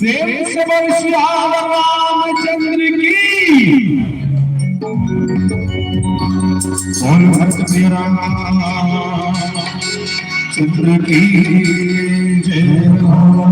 प्रेम से बोल श्याम रामचंद्र की बोल भक्त राम चंद्र की जय हो।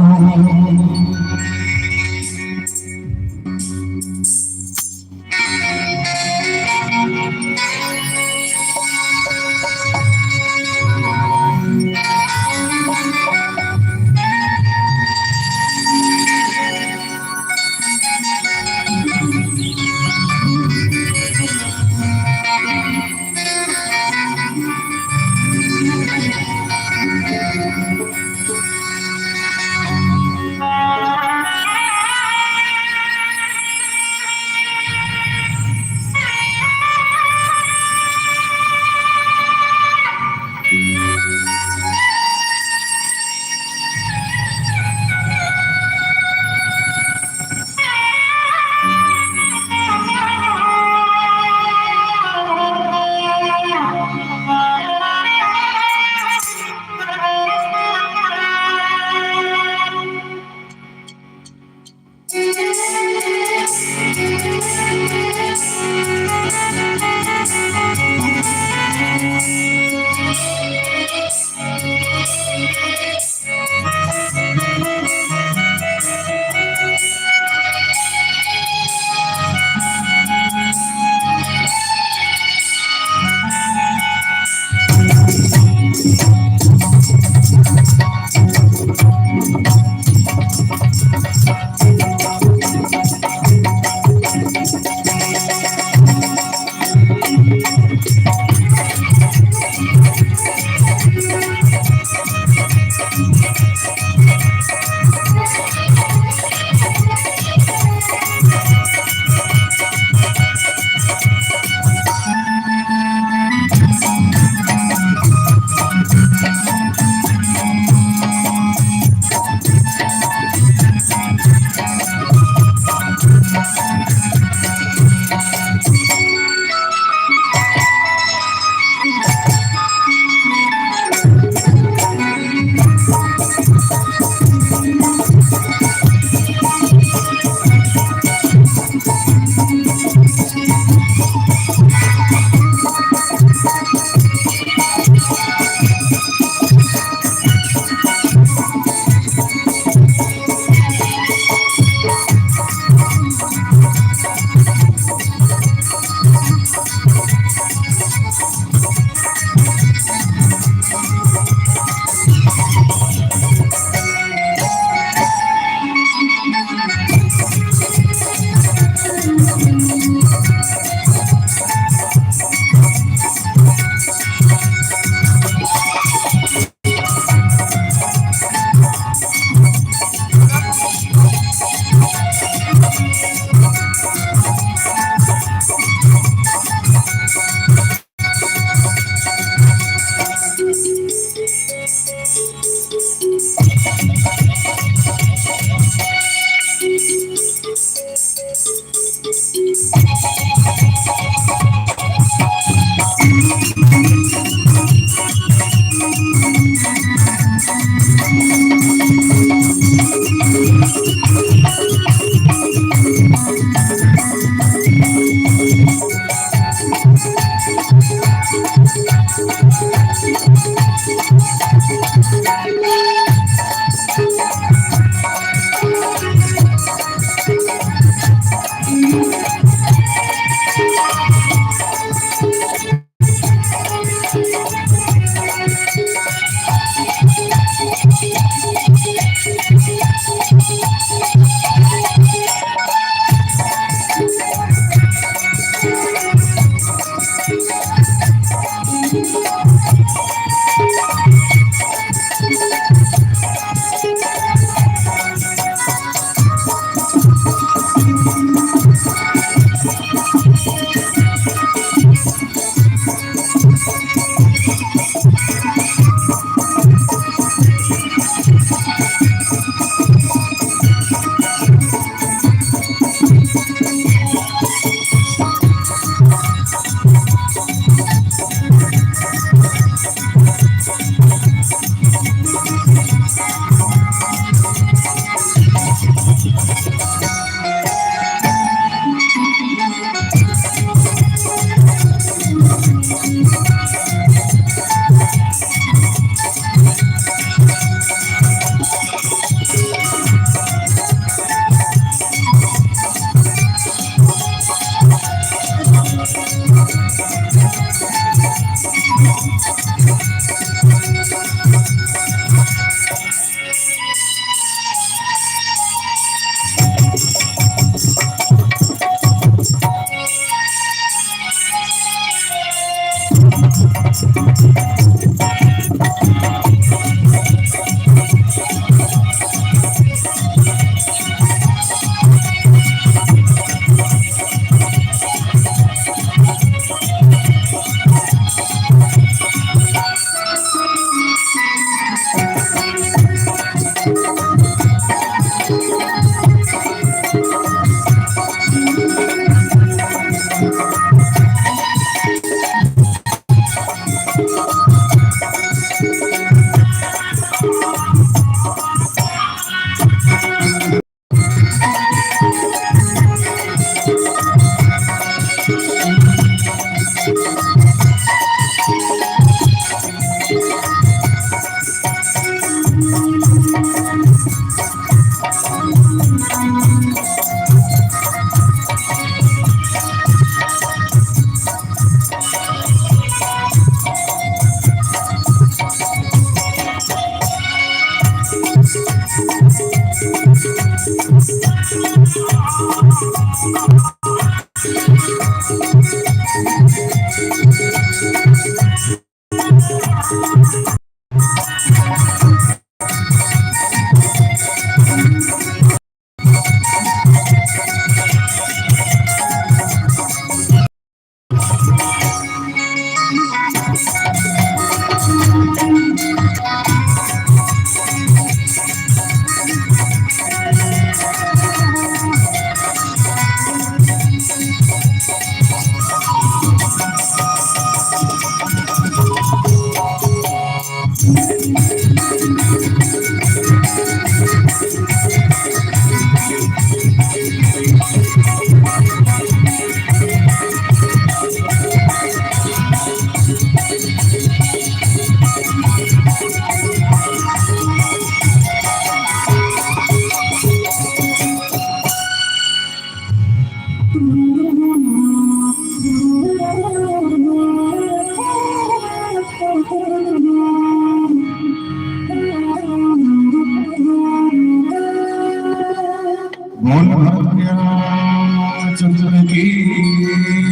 चंद्र की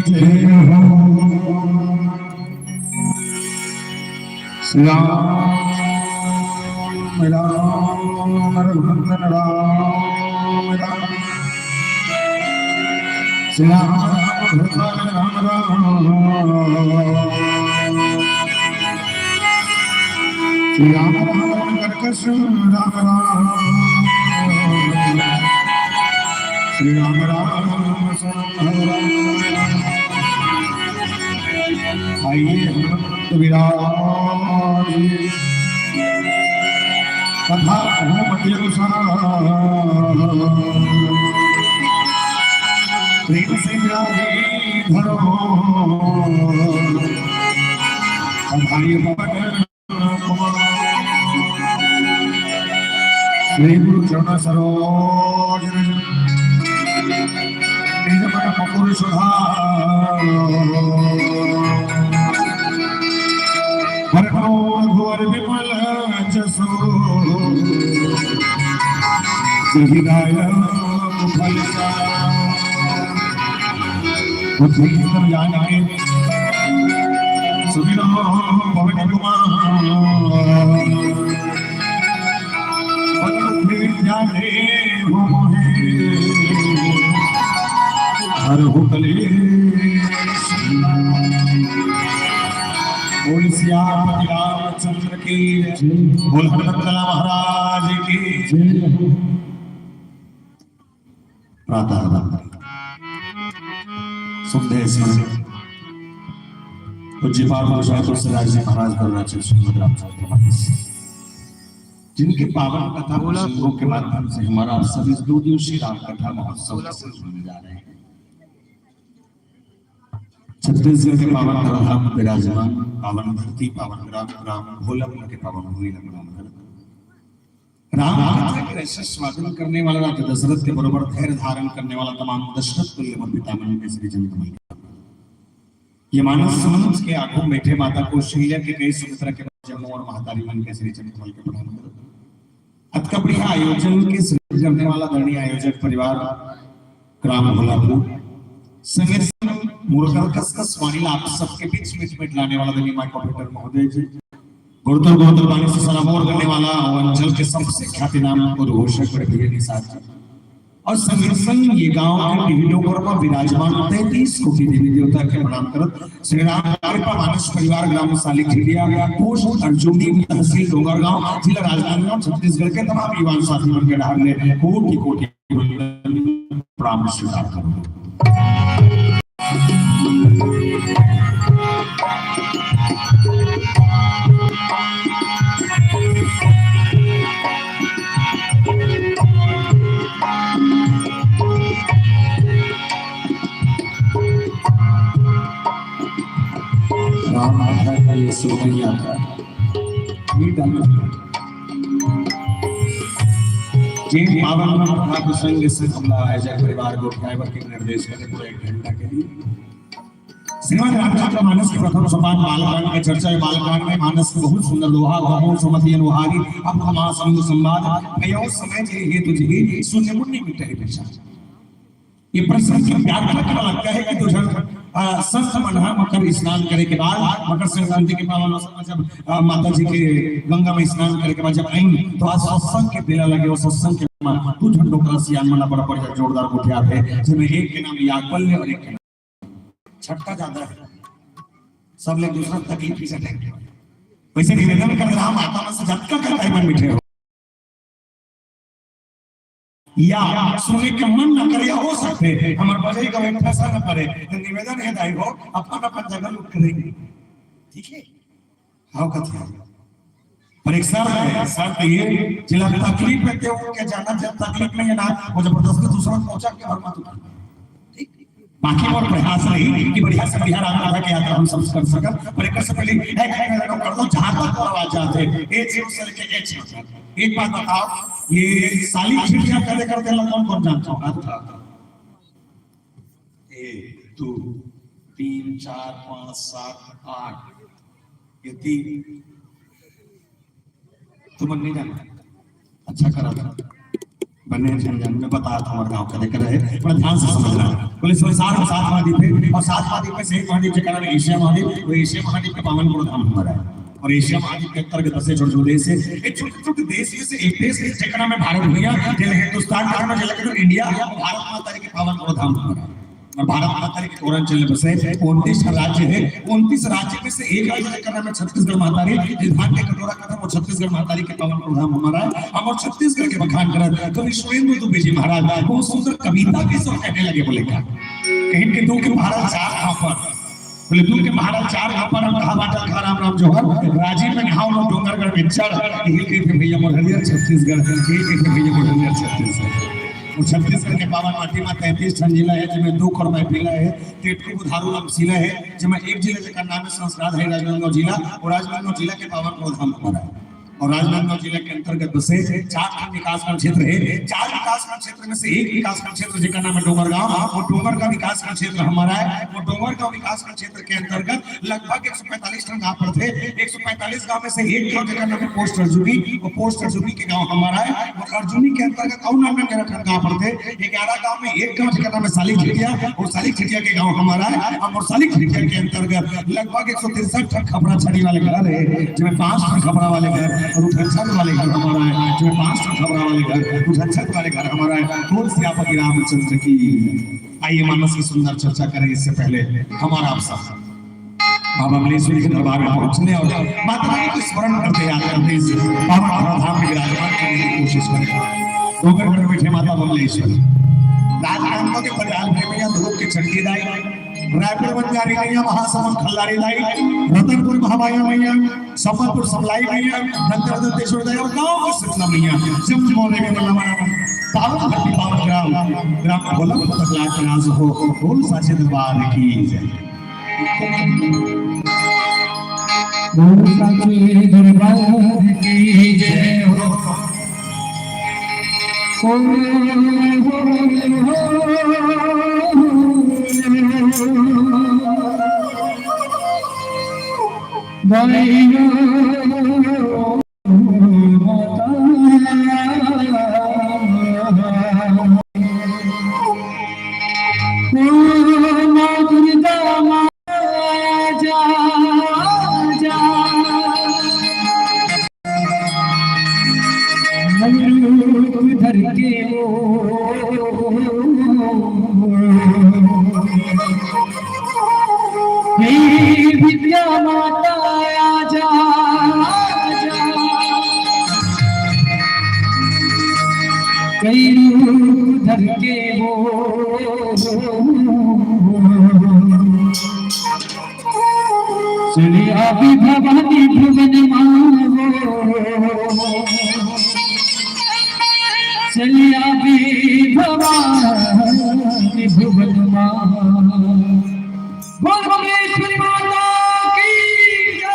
जय हो। श्री राम राम रघुनंदन राम राम श्री राम राम श्री राम राम कर्कश राम राम श्री राम राम आइए विराज कथा मति अनुसार प्रेम से विराजे धरो श्री गुरु चरण सरोज निज मन मुकुर सुधार घोर विमल जसो जाने सुनिलो पवन कुमार जाने हर हो बोल श्याम रामचंद्र की बोल हनुमंतला महाराज की प्रातः सुखदेव सिंह पूज्यपाद तुलसीदास जी महाराज द्वारा श्रीमद् रामचरितमानस जिनके पावन कथा प्रसंगों के माध्यम से हमारा सभी 2 दिवसीय राम कथा महोत्सव सुनने जा रहे हैं। छत्तीसगढ़ के पावन धराधाम विराजमान पावन धरती पावन ग्राम भोलपुर के पावन भूमि राम के ऐसे स्वागत करने वाला राजा दशरथ के बरोबर धैर्य धारण करने वाला तमाम दशरथ तुल्य पितामह के श्री चंद्रमल ये मानस समंत के आंखों में बैठे माता कौशल्या के कई सुमित्रा के जम्मू और महातारी मन के श्री चंद्रमल के प्रणाम करो। अतकबड़ी आयोजन के श्री करने वाला धरणी आयोजक परिवार ग्राम भोलापुर संगे मुरकर कसकस वाणी आप सबके बीच मिट लाने वाला धनी माइक ऑपरेटर महोदय जी गुरुतर वाणी से सलामोर करने वाला अंचल के सबसे ख्याति नाम उद्घोषक भैया निसार जी और संग ये गांव के विभिन्न पर विराजमान 33 कोटि देवी देवता के प्रणाम करत श्री राम कृपा मानस परिवार ग्राम सालिक झिलिया पोस्ट अर्जुनी तहसील डोंगरगांव जिला राजनांदगांव छत्तीसगढ़ के तमाम युवा साथी मन के ढाल कोटि कोटि प्रणाम स्वीकार करो। जिन पावन कथा प्रसंग से हमला आयोजक परिवार को ड्राइवर के निर्देश में पूरे 1 घंटा के लिए श्रीमद् रामचरित मानस के प्रथम सोपान बालकांड की चर्चा है। बालकांड में मानस को बहुत सुंदर लोहा गमो सुमति अनुहारी अब हमा संग संवाद भयो समय जे हे तुझे शून्य मुन्नी मिटे पेशा। ये प्रश्न की व्याख्या करना लगता है कि तो जब संत मना मकर स्नान करे के बाद मकर संक्रांति के पावन अवसर में जब माता जी के गंगा में स्नान करे के बाद जब आई तो आज सत्संग के बेला लगे। वो सत्संग के तू झंडो का सियान मना बड़ा पड़ जोरदार उठे आते जिसमें एक के नाम यागबल्य और एक के नाम छठा ज्यादा है। सब लोग दूसरा तकलीफ से अटैक वैसे निवेदन कर रहा माता में से झटका करता है मन मिठे हो या सुनने के मन न करे हो सकते हमारे बजाई का एक फैसला न करे तो निवेदन है दाई हो अपन अपन जगह लूट करेंगे। ठीक है हाँ कथा पर एक शर्त ये जिला तकलीफ में क्यों के जाना जब तकलीफ नहीं है ना वो जबरदस्ती दूसरा पहुंचा के और मत उठा। बाकी और प्रयास नहीं कि बढ़िया से बढ़िया राम राधा के यात्रा हम सब कर सकन पर एक से पहले एक कर दो जहां तक आवाज आते एक जीव से लेके एक जीव। एक बात बताओ ये साली खिड़कियां करते करते लोग कौन कौन जानता होगा? 1 2 3 4 5 7 8 ये 3 तुम नहीं जानते। अच्छा करा था बने जन में बताया था हमारे गांव का लेकर रहे पर ध्यान से समझना। बोले संसार में 7 महाद्वीप है और 7 महाद्वीप में से एक महाद्वीप के कारण एशिया महाद्वीप वो एशिया महाद्वीप का पावन धाम हमारा है। और एशिया महाद्वीप के अंतर्गत 10 छोटे देश है। एक छोटे देश में से एक देश जेकरा में भारत भैया जिले हिंदुस्तान का नाम जिले इंडिया भारत माता के पावन धाम हमारा है। और भारत माता के पूर्वांचल में बसे 29 राज्य है। 29 राज्य में से एक राज्य का नाम है छत्तीसगढ़ मातारी। जिस भाग के कटोरा का नाम वो छत्तीसगढ़ मातारी के पावन प्रधान हमारा है। हम और छत्तीसगढ़ के बखान कर कवि सुरेंद्र दुबे जी महाराज बहुत सुंदर कविता भी सब कहने लगे। बोले क्या कहीं के दो के महाराज 4 घाव पर बोले दो के महाराज 4 घाव पर हम कहा बाटा खा राम राम जोहर राजीव में घाव लोग डोंगरगढ़ में चढ़ हिल के भैया मोहलिया छत्तीसगढ़ हिल के भैया मोहलिया छत्तीसगढ़। छत्तीसगढ़ के पावन माटी में 33 ठन जिला है जिसमें 2 करोड़ महिला है। टेटू बुधारू जिला है जिसमें एक जिले का नाम है संस्कार है राजनांदगांव जिला और राजनांदगांव जिला के पावन प्रधान हमारा है। और राजनांदगांव जिले के अंतर्गत बसे 4 विकासखंड क्षेत्र है। 4 विकासखंड क्षेत्र में से एक विकासखंड क्षेत्र जिसका नाम है डोंगरगांव। वो डोंगरगांव विकासखंड क्षेत्र हमारा है। वो डोंगरगांव विकासखंड क्षेत्र के अंतर्गत लगभग 145 गांव पड़ते हैं। 145 गांव में से एक गांव जिसका नाम है पोस्ट अर्जुनी। वो पोस्ट अर्जुनी के गांव हमारा है। और अर्जुनी के अंतर्गत और नाम 11 गांव पड़ते हैं। 11 गांव में एक गांव जिसका नाम है साली खिटिया और साली खिटिया के गांव हमारा है। और साली खिटिया के अंतर्गत लगभग 163 खपरा छड़ी वाले घर है जिसमें 5 खपरा वाले घर और उठनछन वाले घर हमारा है। जो 5 खबरा वाले घर उठनछन वाले घर हमारा है। बोल सियापति रामचंद्र की। आइए मानस की सुंदर चर्चा करें। इससे पहले हमारा आप सब बाबा मलेश्वरी के दरबार में पहुंचने और माता रानी को स्मरण करते याद करते इस पावन धाम में विराजमान करने की कोशिश करें। डोंगरगढ़ में बैठे माता बमलेश्वरी राजनांदगांव के पंडाल में मैया धूप की छटकी दाई रायपुर बंजारी मैया महासमंद खल्लारी दाई रतनपुर महामाया मैया संबलपुर समलाई मैया दंतेश्वर दाई और गांव की शीतला मैया जम मोरे में मल्ला पावन भक्ति पावन ग्राम बोलम तक लाख नाज हो बोल साचे दरबार की जय। बोल साचे दरबार की जय हो। विद्या माता आजा कई धर के हो चलिया भी भवानी भुवन चलिया भी भवानी भुवन बोल बमलेश्वरी माता की जय।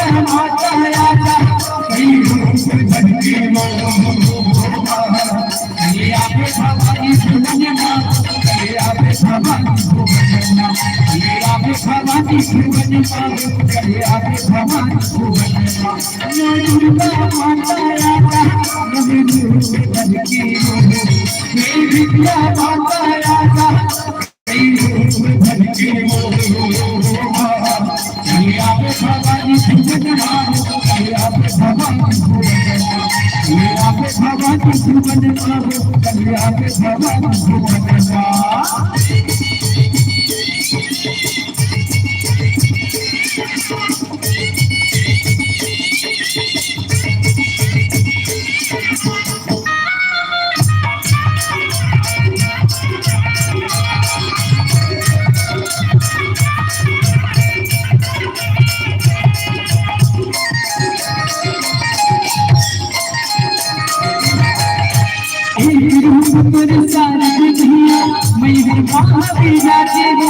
माता आजा कई रूप धर के ये आवे भवानी भुवन माँ ये आवे भवानी भुवन माँ ये आवे भवानी भुवन माँ ये आवे भवानी भुवन माँ दुर्गा माता आजा नवी रूप धर के ये विद्या माता आजा कई रूप धर के ये आवे भवानी भुवन माँ ये आवे भवानी भुवन माँ ये आवे भवानी भुवन माँ ये आवे भवानी भुवन माँ पर सारी दुनिया मैं हर बाबा बिराजे वो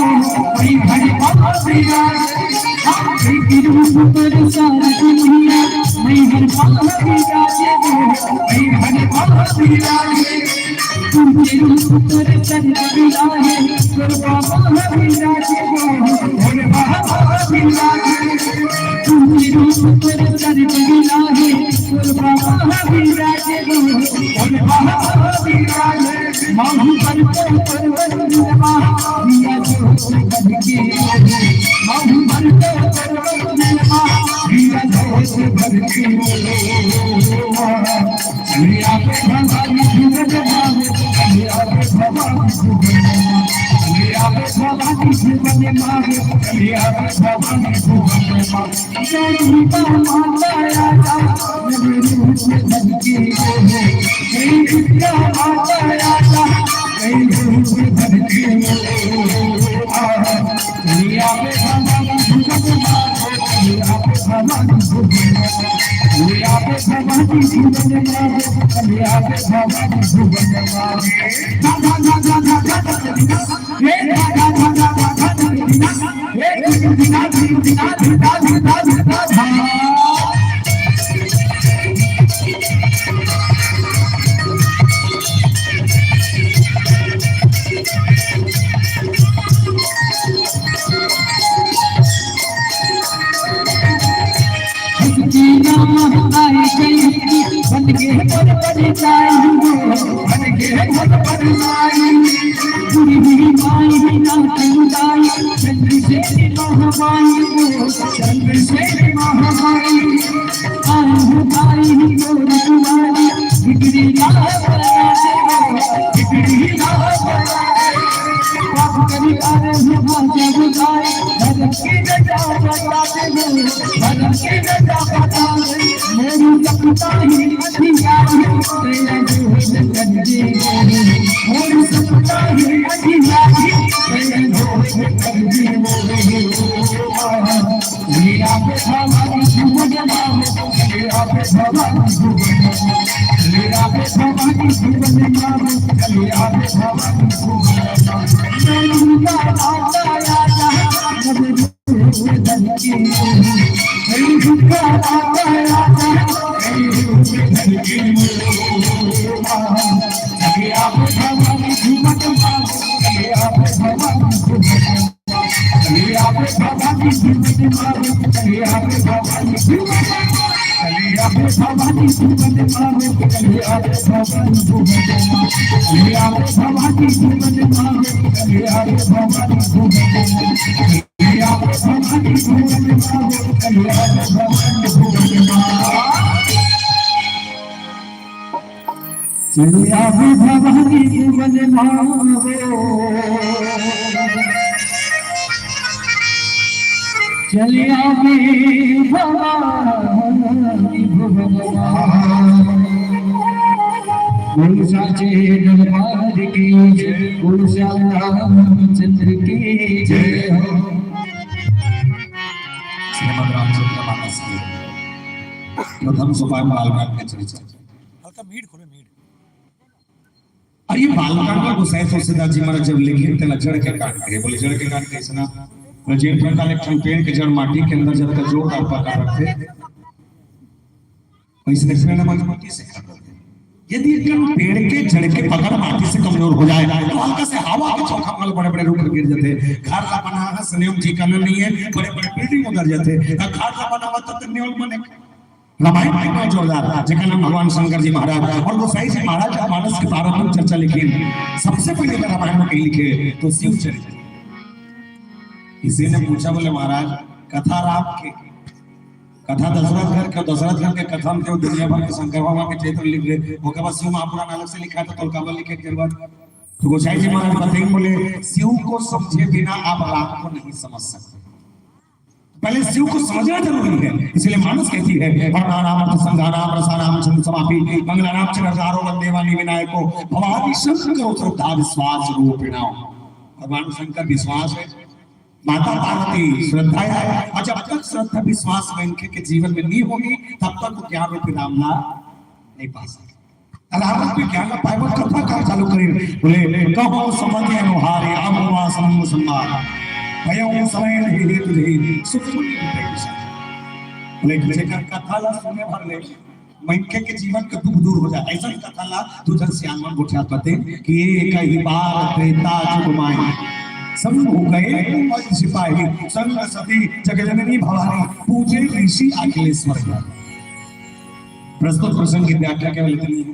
मैं हर बाबा बिराजे रूप पर सारी दुनिया मैं हर बाबा बिराजे वो मैं हर बाबा बिराजे तुमके रूप पर चंद्र बिराजे कर बाबा बिराजे वो हर बाबा बिराजे तुमके रूप पर चंद्र बिराजे कर बाबा बिराजे वो हर बाबा बिराजे माहू पर पर्वत निर्मा दिया जो बन के माहू पर पर्वत निर्मा दिया जो बन के ये आवे भवानी भुवन माँ ये आवे भवानी भुवन माँ ये आवे भवानी भुवन माँ ये आवे भवानी भुवन माँ दुर्गा माता आजा नवी रूप धर के हे विद्या माता आजा कई रूप धर के ये आवे भवानी भुवन माँ ये आवे भवानी भुवन माँ ये आवे भवानी भुवन माँ ये आवे भवानी भुवन माँ धा धा धा धा धा धा हे धा धा धा धा धा हे दिना दिना दिना दिना दिना धा बन के मन पर जाई बन के मन पर जाई पूरी मेरी माई ना तंगाई चंद्र से महामाई चंद्र से महामाई आई हो गाई गोर कुमारी बिगड़ी ना बिगड़ी ना बाप करी आरे हो भाषा बुझाई भरत की नजा बताते भरत की नजा बताते मेरी सपना ही अधिकारी तेरा जो जगत जी मेरी सपना ही अधिकारी तेरा जो जगत जी ये आवे भवानी भुवन माँ ये आवे भवानी भुवन माँ ये आवे भवानी भुवन माँ ये आवे भवानी भुवन माँ दुर्गा माता आजा नवी रूप धर के दुर्गा माता आजा कई रूप धर के ये आवे भवानी भुवन माँ ये आवे भवानी भुवन माँ ये आवे भवानी भुवन माँ ये आवे भवानी भुवन माँ ये आवे भवानी भुवन माँ ये आवे भवानी भुवन माँ ये आवे भवानी भुवन माँ ये आवे भवानी भुवन माँ ये आवे भवानी भुवन माँ ये आवे भवानी भुवन माँ चले आवे भवानी भुवन माँ चले आवे भवानी भुवन बोल साचे दरबार की जय बोल रामचंद्र की जय हो श्रीमद् रामचंद्र मानस की प्रथम सोपान बालकांड में चर्चा हल्का मीड खोले मीड और ये बालकांड को गोसाई तुलसीदास जी महाराज जब लिखे थे जड़ के काट के बोले जड़ के काट कैसे ना जिन प्रकार एक पेड़ के जड़ माटी के अंदर जब तक जोर पकड़ रखते वैसे पेड़ मजबूती से कर रखते। यदि एक पेड़ के जड़ के पकड़ माटी से कमजोर हो जाए तो हल्का से हवा के झोंका वाले बड़े बड़े रुख गिर जाते। घर का बना है संयोग ठिकाना नहीं है, बड़े बड़े बिल्डिंग उधर जाते। घर का बना हुआ तो न्यूल बने। रामायण में जोरदार जिसका नाम भगवान शंकर जी महाराज और गोसाई जी महाराज का मानस के प्रारंभिक चर्चा लिखी। सबसे पहले रामायण में कहीं लिखे तो शिव चरित्र। किसी ने पूछा बोले महाराज कथा राम की कथा दशरथ घर के कथा में जो दुनिया भर के शंकर भगवान के चरित्र लिख रहे वो के बाद शिव महापुराण अलग से लिखा है तो तोलकाबल लिखे के बाद तो गोसाई जी महाराज बताइए बोले शिव को समझे बिना आप राम को नहीं समझ सकते। पहले शिव को समझना जरूरी है। इसलिए मानस कहती है नाम संधानाम रसानाम छंद समापि मंगलानाम चरणारो वंदेवानी विनायको भवानी शंकर श्रद्धा विश्वास रूपिणा। भगवान शंकर विश्वास है, माता पार्वती श्रद्धा है और जब तक श्रद्धा विश्वास में इनके के जीवन में नहीं होगी तब तक वो ज्ञान रूपी नामना नहीं पा सकते। अलावा कोई ज्ञान पाए वो कथा का चालू करें बोले कहो समझ अनुहारे आमवा समूह संवाद भयों समय नहीं ले तुझे सुख बोले जेकर कथा ला सुने भर ले मनके के जीवन का दुख दूर हो जाए। ऐसा कथा ला तुझन सियान गोठिया पते कि एक ही बार त्रेता जुग माई सब हो गए सिपाही संग सती जगजननी भवानी पूजे ऋषि अखिलेश्वर। प्रस्तुत प्रसंग की व्याख्या केवल इतनी है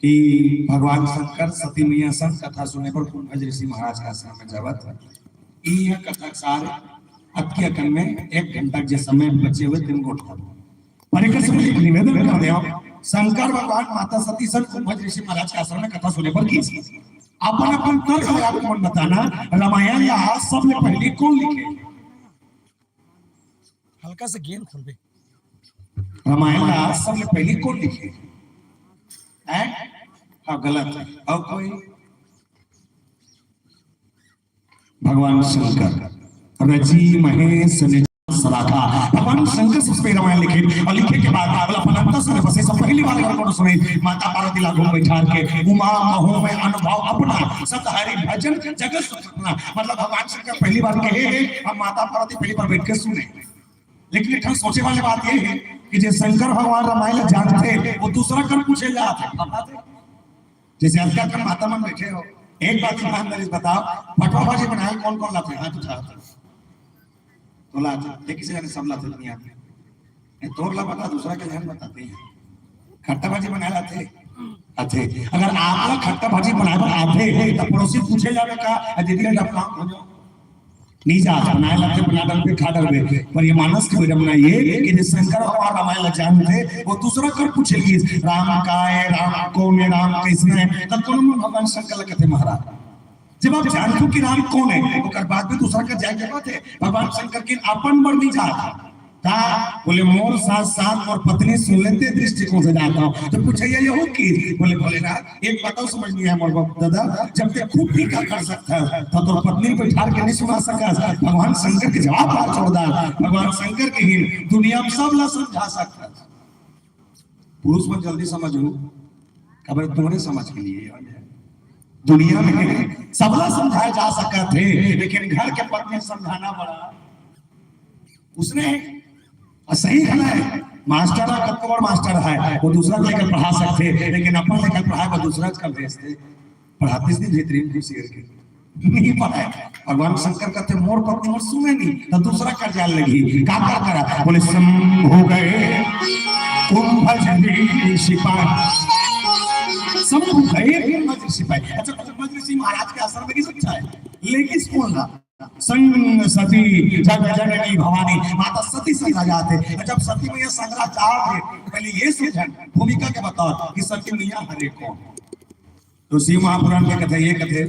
कि भगवान शंकर सती मैया संग कथा सुने पर कुंभज ऋषि महाराज का आश्रम में जावत यह कथा सारे अत्यकन में 1 घंटा के समय बचे हुए 3 गोठा परिकर से निवेदन कर दे शंकर भगवान माता सती संग कुंभज ऋषि महाराज का आश्रम में कथा सुने पर की अपन अपन तर्क में आपको बताना रामायण या सबसे पहले कौन लिखे। हल्का से गेंद खोल दे। रामायण या सबसे पहले कौन लिखे हैं? हाँ गलत है। और कोई भगवान शंकर रजी महेश ने सलाखा भगवान शंकर सबसे रामायण लिखे और लिखे के बाद अपना से बसे सब पहली बार अगर सुने माता पार्वती लागू बैठा के उमा महो में अनुभव अपना सतहरि भजन जगत सुखना मतलब भगवान शंकर पहली बार कहे और माता पार्वती पहली बार बैठ के सुने। लेकिन एक सोचे वाली बात ये है कि जो शंकर भगवान रामायण जानते वो दूसरा कर पूछे जाते जैसे हल्का कर माता मन बैठे हो। एक बात ईमानदारी बताओ फटवा भाजी बनाए कौन कौन लाते हैं? हाथ उठाओ तो लाते किसी ने सब लाते नहीं आते तोड़ ला बता दूसरा के ध्यान बताते हैं। खट्टा भाजी बनाए लाते आते अगर आप लोग खट्टा भाजी बनाए आते तो पड़ोसी पूछे जावे का दीदी डपला हो जाओ नहीं जा बनाए लाते बना डाल पे खा डाल पे पर ये मानस की वजह बना ये कि जिस शंकर भगवान रामायण जानते वो दूसरा कर पूछेगी राम का है राम कौन है राम किसने है तब कौन भगवान शंकर कहते महाराज जब आप जानते हो कि राम कौन है तो बाद में दूसरा का जाए बात है भगवान शंकर की अपन बढ़ नहीं जाता था बोले मोर साथ साथ और पत्नी सुन लेते दृष्टिकोण से जाता हूँ तो पूछे ये हो कि बोले ना एक बताओ समझ नहीं है मोर दादा जब ते खूब टीका कर सकता है तो पत्नी बैठा के नहीं सुना सका भगवान शंकर के जवाब बात छोड़दा भगवान शंकर के ही दुनिया में सब ला समझा सकता पुरुष में जल्दी समझू खबर तुम्हारे समझ के लिए दुनिया में सबला समझाया जा सका थे लेकिन घर के पत्नी समझाना बड़ा उसने सही है। मास्टर कब मास्टर है वो दूसरा लेकर पढ़ा सकते लेकिन अपन लेकर पढ़ाए वो दूसरा का भेजते पढ़ाते से बेहतरीन खुशी करके नहीं पढ़ाए। भगवान शंकर कहते मोर पत्नी मोर सुने नहीं तो दूसरा कर जान लगी का करा बोले सम हो गए कुंभज सिपाही सब गए सिपाही। अच्छा ऋषि महाराज के आश्रम में नहीं सकता है लेकिन कौन था संग सती जगजननी भवानी माता सती संग जाते जब सती मैया शंकराचार्य थे पहले ये समझन भूमिका के बताओ कि सती मैया हरे कौन तो शिव महापुराण में कथे ये कथे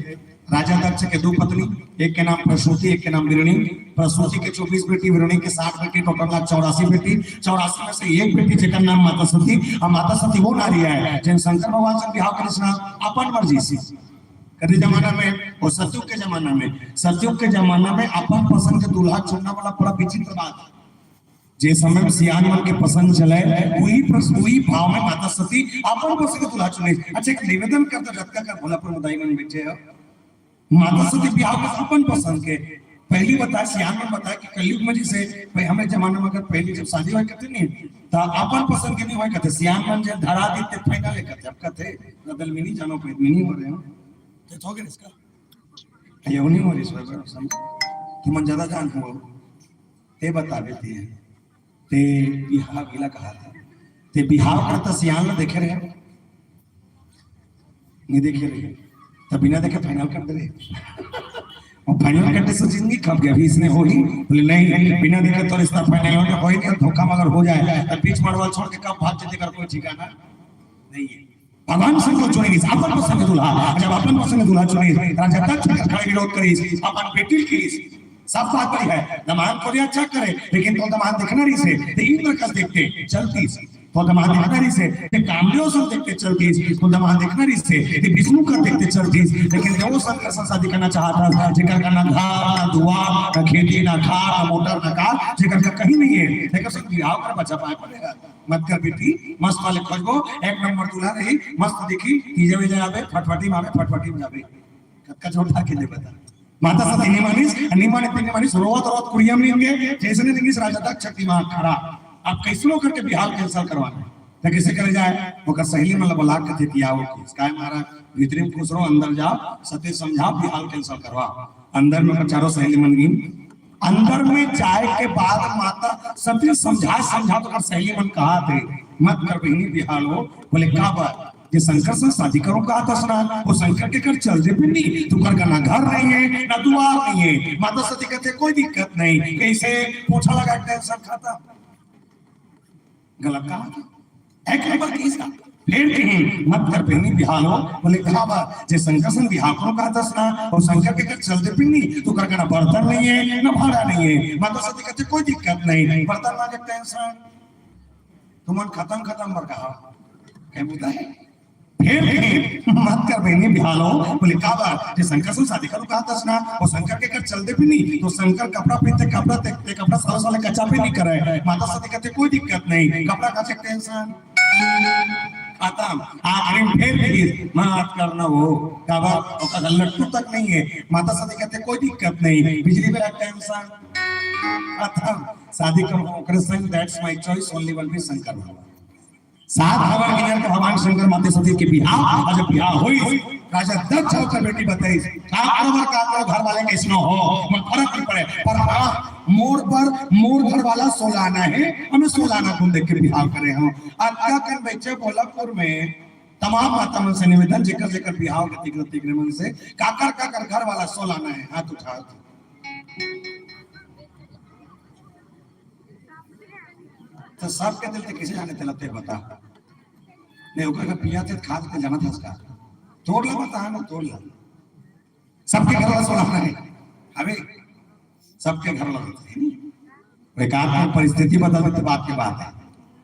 राजा दक्ष के 2 पत्नी एक के नाम प्रसूति एक के नाम विरणी प्रसूति के 24 बेटी विरणी के 60 बेटी टोटल 84 बेटी 84 में से एक बेटी जेकर नाम माता सती और माता सती वो नारी है जिन शंकर भगवान से विवाह कृष्ण अपन मर्जी से कभी जमाना में और सतयुग के जमाना में अपन पसंद के दूल्हा चुनना वाला बड़ा विचित्र बात जे समय में सियान मन के पसंद चले वही भाव में माता सती अपन पसंद के दूल्हा चुने। अच्छा एक निवेदन करता रत्का कर भोलापुर मुदाई मन बैठे हो माता सती बिहार में अपन पसंद के पहली बता सियान में बता कि कलयुग में जैसे भाई हमें जमाना में अगर पहली जब शादी हुआ करते नहीं तो अपन पसंद के नहीं हुआ करते सियान मन जब धरा देते फाइनल करते अब कहते बदल में नहीं जानो पे नहीं हो रहे हो तो हो गया इसका ये नहीं हो रही सर कि मन ज्यादा जान हो ते बता देती है ते बिहार गिला कहा था ते बिहार करता सियान में देखे रहे नहीं देखे रहे तब बिना देखे फाइनल कर दे और फाइनल करने से जिंदगी कब गया इसने हो ही बोले नहीं बिना देखे तो रिश्ता फाइनल होने हो ही नहीं धोखा मगर हो जाए तो बीच मड़वाल छोड़ के कब भाग जाते कर कोई ठिकाना नहीं है भगवान संग को चुनेगी अपन पसंद दूल्हा जब अपन पसंद दूल्हा चुनेगी राजा तक खड़े विरोध करेगी अपन बेटी की सब बात बड़ी है दमाद को अच्छा करे लेकिन तो दमाद देखना रही से तो इंद्र का देखते चलती तो दमाद देखना रही से तो कामदेव सब देखते चलती तो दमाद देखना रही से तो विष्णु का देखते चलती लेकिन देव शंकर से शादी करना चाहता था जिकर का ना घर ना दुआर ना खेती ना खार ना मोटर ना कार जिकर का कहीं नहीं है लेकिन सब बिहाव कर बचा पाए पड़ेगा मत कर बेटी मस्त वाले खोजबो एक नंबर दूल्हा रही मस्त दिखी तीजे में जावे फटफटी में जावे कच्चा छोटा के ले बता माता सती निमानिस रोवत कुरियम निंगे जैसे ने दिंगिस राजा तक शक्तिमान खड़ा अब कैसनो करके बिहार कैंसिल करवाना तो कैसे करे जाए ओकर सहेली मतलब बुला के थे किया वो काय मारा भीतरी में खुश रहो अंदर जाओ सत्य समझाओ बिहार कैंसिल करवा अंदर में चारों सहेली मन गई अंदर में जाए के बाद माता सत्य समझा तो सहेली मन कहा थे मत कर बहनी बिहार हो बोले का बात ये शंकर से शादी करो कहा था सुना वो शंकर के घर चलते भी नहीं तू घर का ना घर नहीं है ना दुआर नहीं है माता सती कहते कोई दिक्कत नहीं कैसे पूछा लगा टेंशन खाता गलत कहा एक नंबर केस का फिर कहीं मत कर बहनी बिहार हो बोले कहा बात जे शंकर से बिहार करो कहा था सुना और शंकर के घर चलते भी नहीं तू घर का ना बर्तन नहीं है ना भाड़ा नहीं है माता सती कहते कोई दिक्कत नहीं बर्तन ना टेंशन तुम खत्म बर कहा क्या बुझा है फिर मत कर बहनी बिहालो बोले का बात जे शंकर से शादी करो कहा था सुना और शंकर के घर चलते भी नहीं तो शंकर कपड़ा पहनते कपड़ा देखते कपड़ा साले कच्चा भी नहीं करे माता सती कहते कोई दिक्कत नहीं कपड़ा का चेक टेंशन खत्म फिर मत करना वो का बात और लट्टू तक नहीं है माता सती कहते कोई दिक्कत नहीं बिजली बिल टेंशन खत्म शादी करो ओकरे संग that's my choice only one बी शंकर सात हवन गिनर के भगवान शंकर माते सती के बिहार और जब बिहार हुई राजा दक्ष होकर बेटी बताई का करो घर वाले कैसनो हो मत फर्क नहीं पड़े पर हां मोर घर वाला सोलाना है हमें सोलाना तुम देख के बिहार करे हम आज कर बेचे भोलापुर में तमाम माता मन से निवेदन जेकर बिहार गति मन से काकर घर वाला सोलाना है हाथ उठा तो सबके दिल ते कैसे जाने तेलते बता नहीं ओकर का पिया थे खाद के जाना था उसका तोड़ ला बता ना तोड़ ला सबके घर वाला सोना है अबे सबके घर वाला है एकात्म परिस्थिति बदल तो बात की बात है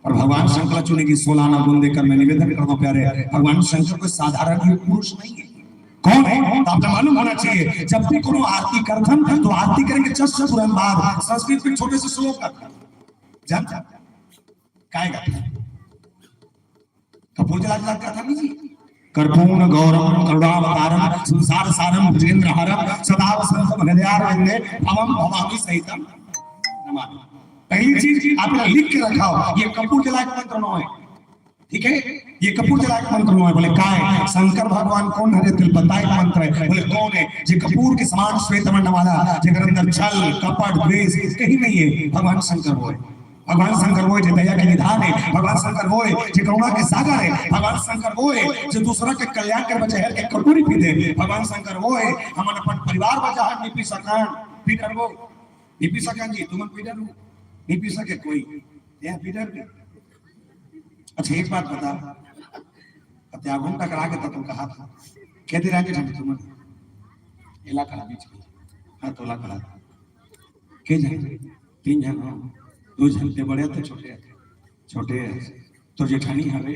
और भगवान शंकर चुनेगी सोलाना गुण देकर मैं निवेदन करता हूं प्यारे भगवान शंकर कोई साधारण पुरुष नहीं है कौन है तो आपको मालूम होना चाहिए जब भी कोनो आरती करथन तो आरती करेंगे जस्ट तुरंत बाद संस्कृत में छोटे से श्लोक का जानता काय का कपूर जला का था नहीं कर्पूर्ण गौरवं करुणावतारं संसार सारं भुजेन्द्रहारं सदा वसंत मनोहर वंदे भवम भवामी सहितम नमः पहली चीज आपने लिख के रखा हो ये कपूर जला के मंत्र न है ठीक है ये कपूर जला के मंत्र न है बोले काय शंकर भगवान कौन है दिल बताए मंत्र है बोले कौन है जे कपूर के समान श्वेत वर्ण वाला जेकर अंदर छल कपट द्वेष कहीं नहीं है भगवान शंकर वो है भगवान शंकर वो है दया के निधान है भगवान शंकर वो है जो करुणा के सागर है भगवान शंकर वो है जो दूसरा के कल्याण कर बचहर के कटोरी पी दे भगवान शंकर वो है हम अपन परिवार बचा है नहीं पी सकान पीटर वो नहीं पी सकान जी तुम पीटर नहीं पी सके कोई यह पीटर भी अच्छा एक बात बता त्यागुन टकरा के तो तुम कहा था कहते रहे थे तुम इलाका बीच में हां तोला करा के जाए तीन जन दो जन थे बड़े थे छोटे तो जेठानी हवे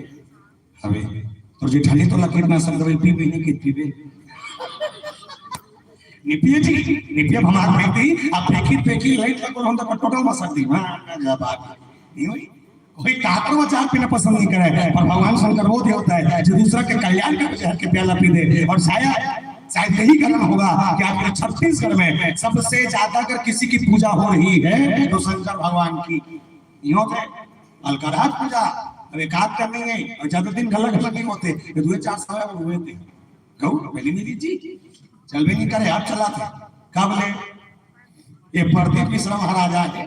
तो जेठानी तो कितना संदर्भ पी भी नहीं पीबे निपिए जी निपिए हमार बेटी आप फेंकी लाइट तक हम तो टोटल में सकती हां जब नहीं हुई कोई काकर विचार पीना पसंद नहीं करे पर भगवान शंकर वो देवता है जो दूसरा के कल्याण के विचार के प्याला पी दे और छाया शायद यही कारण होगा कि आपके छत्तीसगढ़ में सबसे ज्यादा अगर किसी की पूजा हो रही है तो शंकर भगवान की। यूं थे अलकरात पूजा अब एक हाथ करनी है और ज्यादा दिन गलत गलत नहीं होते, ये 2-4 साल हुए थे गौ पहले नहीं जी चल भी नहीं करे हाथ चला था कब ले ये प्रदीप मिश्रा महाराजा है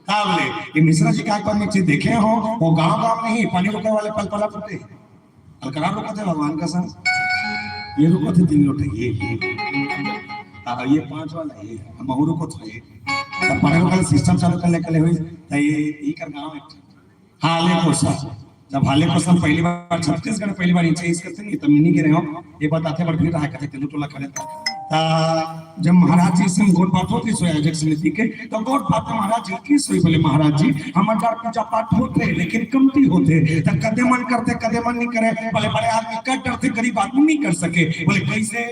कब ले ये मिश्रा जी का पर नीचे देखे हो वो गांव गांव नहीं पानी रुके वाले पल पला फूटे अलकरात रुके थे भगवान का संग ये रुको थे 3 लोटे ये 5 वाला ये महू रुको था ये तब पानी रुका सिस्टम चालू करने के लिए हुई तो ये कर गांव एक हाले कोसा जब हाले कोसा पहली बार छत्तीसगढ़ पहली बार इंचेस करते नहीं तब मिनी के रहे हो ये बताते बड़ भीड़ रहा करते तेलू टोला करे ता जब महाराज जी से गोट बात होती सोया अध्यक्ष समिति के तो गोट बात महाराज जी की सोई बोले महाराज जी हमारा पूजा पाठ होते लेकिन कमती होते तो कदे मन करते कदे मन नहीं करे बोले बड़े आदमी कट डरते गरीब आदमी नहीं कर सके बोले कैसे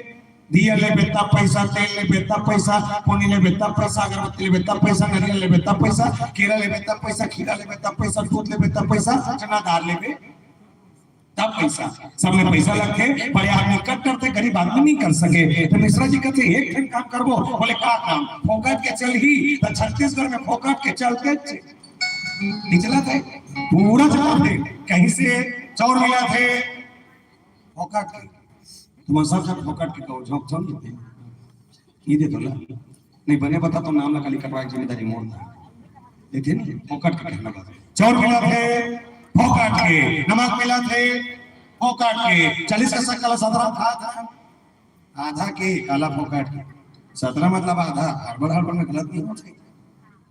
दिया ले बेटा पैसा तेल ले बेटा पैसा पानी ले बेटा पैसा अगरबत्ती ले बेटा पैसा नारियल ले बेटा पैसा केला ले बेटा पैसा खीरा ले बेटा पैसा दूध ले बेटा पैसा चना दाल ले तब पैसा सबने पैसा रखे बड़े आदमी कट करते गरीब आदमी नहीं कर सके तो मिश्रा जी कहते एक दिन काम करबो बोले का काम फोकट के चल ही तो छत्तीसगढ़ में फोकट के चलते निचला थे पूरा चला थे कहीं से चौर मिला थे फोकट के तुम सब सब फोकट के कहो झोंक झोंक देते ये दे तो नहीं बने बता तो नाम लगा लिखा जिम्मेदारी मोड़ देते नहीं फोकट के कहना बात चौर मिला थे फोकट के नमक मिला थे फोकट के 40 का सकला 17 था आधा के काला फोकट के 17 मतलब आधा हड़बड़ में गलत नहीं होते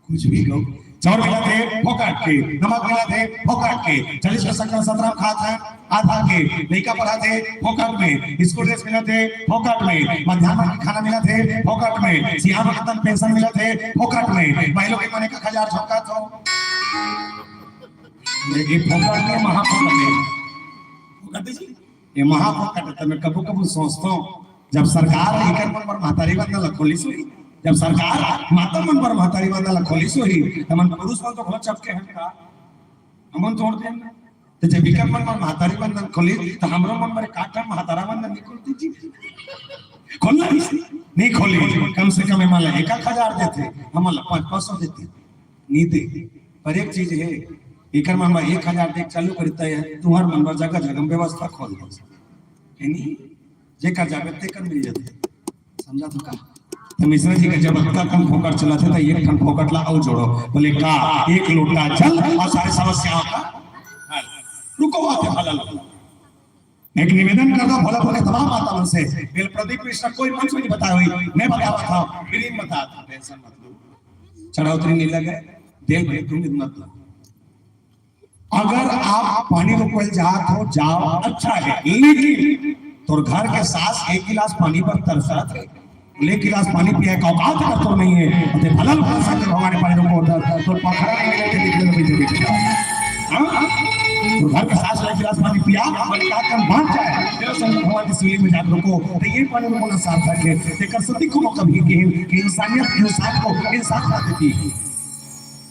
कुछ भी कहो चौर मिला थे फोकट के नमक मिला थे फोकट के 40 का सकला 17 खा था आधा के लड़का पढ़ा थे फोकट में स्कूल ड्रेस मिला थे फोकट में मध्याह्न का खाना मिला थे फोकट में सियाम वेतन पेंशन मिला थे फोकट में महिलाओं के मने का 1000 झोंका था ये फोकट में महाफोकट है फोकट जी ये महाफोकट है। तो मैं कबू कबू सोचता हूँ जब सरकार एकर मन पर महतारी बंदा खोली सोई जब सरकार माता मन पर महतारी बंदा खोली सोई तो मन पुरुष मन तो बहुत चपके हैं का हमन तोड़ दे तो जब एकर मन पर महतारी बंदा खोली तो हमरो मन पर काटा महतारा बंदा निकलती जी खोलना नहीं खोली कम से कम मान 1000 देते हम 500 देते नहीं दे पर एक चीज है एकर मन में 1000 देख चालू करता है तुम्हार मन में जगह जगह व्यवस्था खोल दो यानी जेकर जाबे तेकर मिल जाते समझा तो का तो मिश्रा जी का जब तक हम फोकट चलाते तो एक खन फोकट ला और जोड़ो बोले का एक लोटा जल और सारे समस्याओं का हल रुको आते हल एक निवेदन कर दो भला भले तमाम माता मन से बेल प्रदीप मिश्रा कोई मंच में नहीं बताया हुई मैं बताया था फ्री में बता टेंशन मत लो चढ़ाउतरी नहीं लगे दिल भरे तुम मत लो अगर आप पानी रोकल जात हो जाओ अच्छा है लेकिन तो घर के सास 1 गिलास पानी पर तरसा थे 1 गिलास पानी पिया का औकात का तो नहीं है तो भला भरोसा कर हमारे पानी रोको तो पखरा नहीं लेके निकले पीछे हां तो घर के सास 1 गिलास पानी पिया और का काम बांट जाए तेरे संग भगवान की सीढ़ी में जा रुको तो ये पानी रोकना सार्थक है लेकर सती को कभी कि इंसानियत इंसान को इंसान बना देती है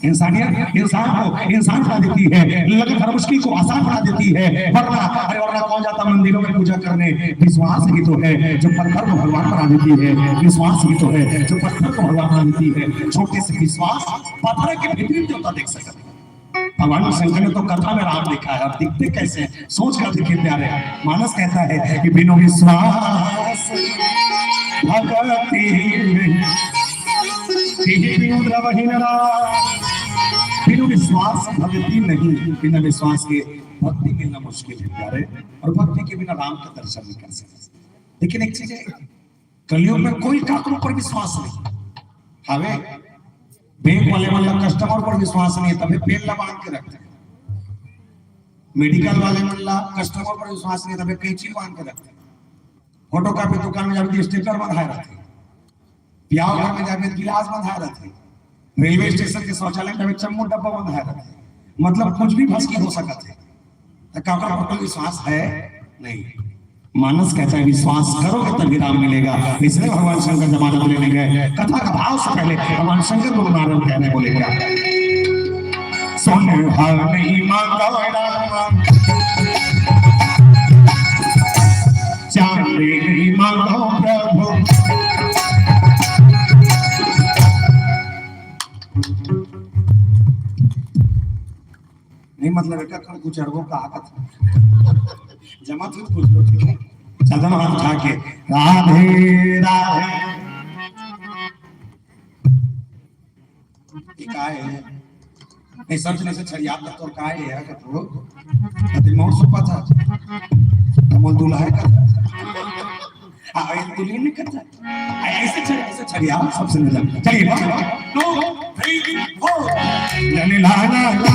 इंसानियत इंसान को इंसान बना देती है लगे हर मुश्किल को आसान बना देती है वरना कौन जाता मंदिरों में पूजा करने विश्वास ही तो है जो पत्थर को भगवान बना देती है विश्वास ही तो है जो पत्थर को भगवान बना देती है छोटे से विश्वास पत्थर के भीतर देवता देख सकते हैं भगवान शंकर ने तो कथा में राम देखा है और दिखते कैसे सोच कर देखिए प्यारे मानस कहता है कि बिनु विश्वास भक्ति बिना विश्वास भक्ति नहीं बिना विश्वास के भक्ति मिलना मुश्किल है प्यारे और भक्ति के बिना राम का दर्शन नहीं कर सकते लेकिन एक चीज है कलयुग में कोई काकरों पर विश्वास नहीं हवे बैंक वाले मतलब कस्टमर पर विश्वास नहीं है तभी पेन ला बांध के रखते हैं मेडिकल वाले मतलब कस्टमर पर विश्वास नहीं है तभी कई चीज बांध के रखते हैं फोटो कॉपी दुकान में जाकर स्टिकर बंधाए रहते हैं प्याव घर में जाकर गिलास बंधाए रहते हैं रेलवे स्टेशन के शौचालय में चम्मू डब्बा बंधाए रहते हैं मतलब कुछ भी फंस हो सकते हैं तो काका पर विश्वास है नहीं मानस कहता है विश्वास करोगे तभी राम मिलेगा इसलिए भगवान शंकर जमाना बोले गए कथा का भाव से पहले भगवान शंकर को नारायण कहने बोलेगा सोने भाव नहीं मांगा चांदी नहीं मांगा नहीं मतलब बेटा कल कुछ अरबों का आगत जमा तो कुछ लो ठीक है चलन हाथ उठा के राधे राधे काय है नहीं समझने से छड़िया तक तो काय है का तो अति मौत सुपा था तमोल दूल्हा है का आई दुल्हन नहीं करता ऐसे छड़िया सबसे मजा चलिए 1 2 3 4 जाने ला ला ला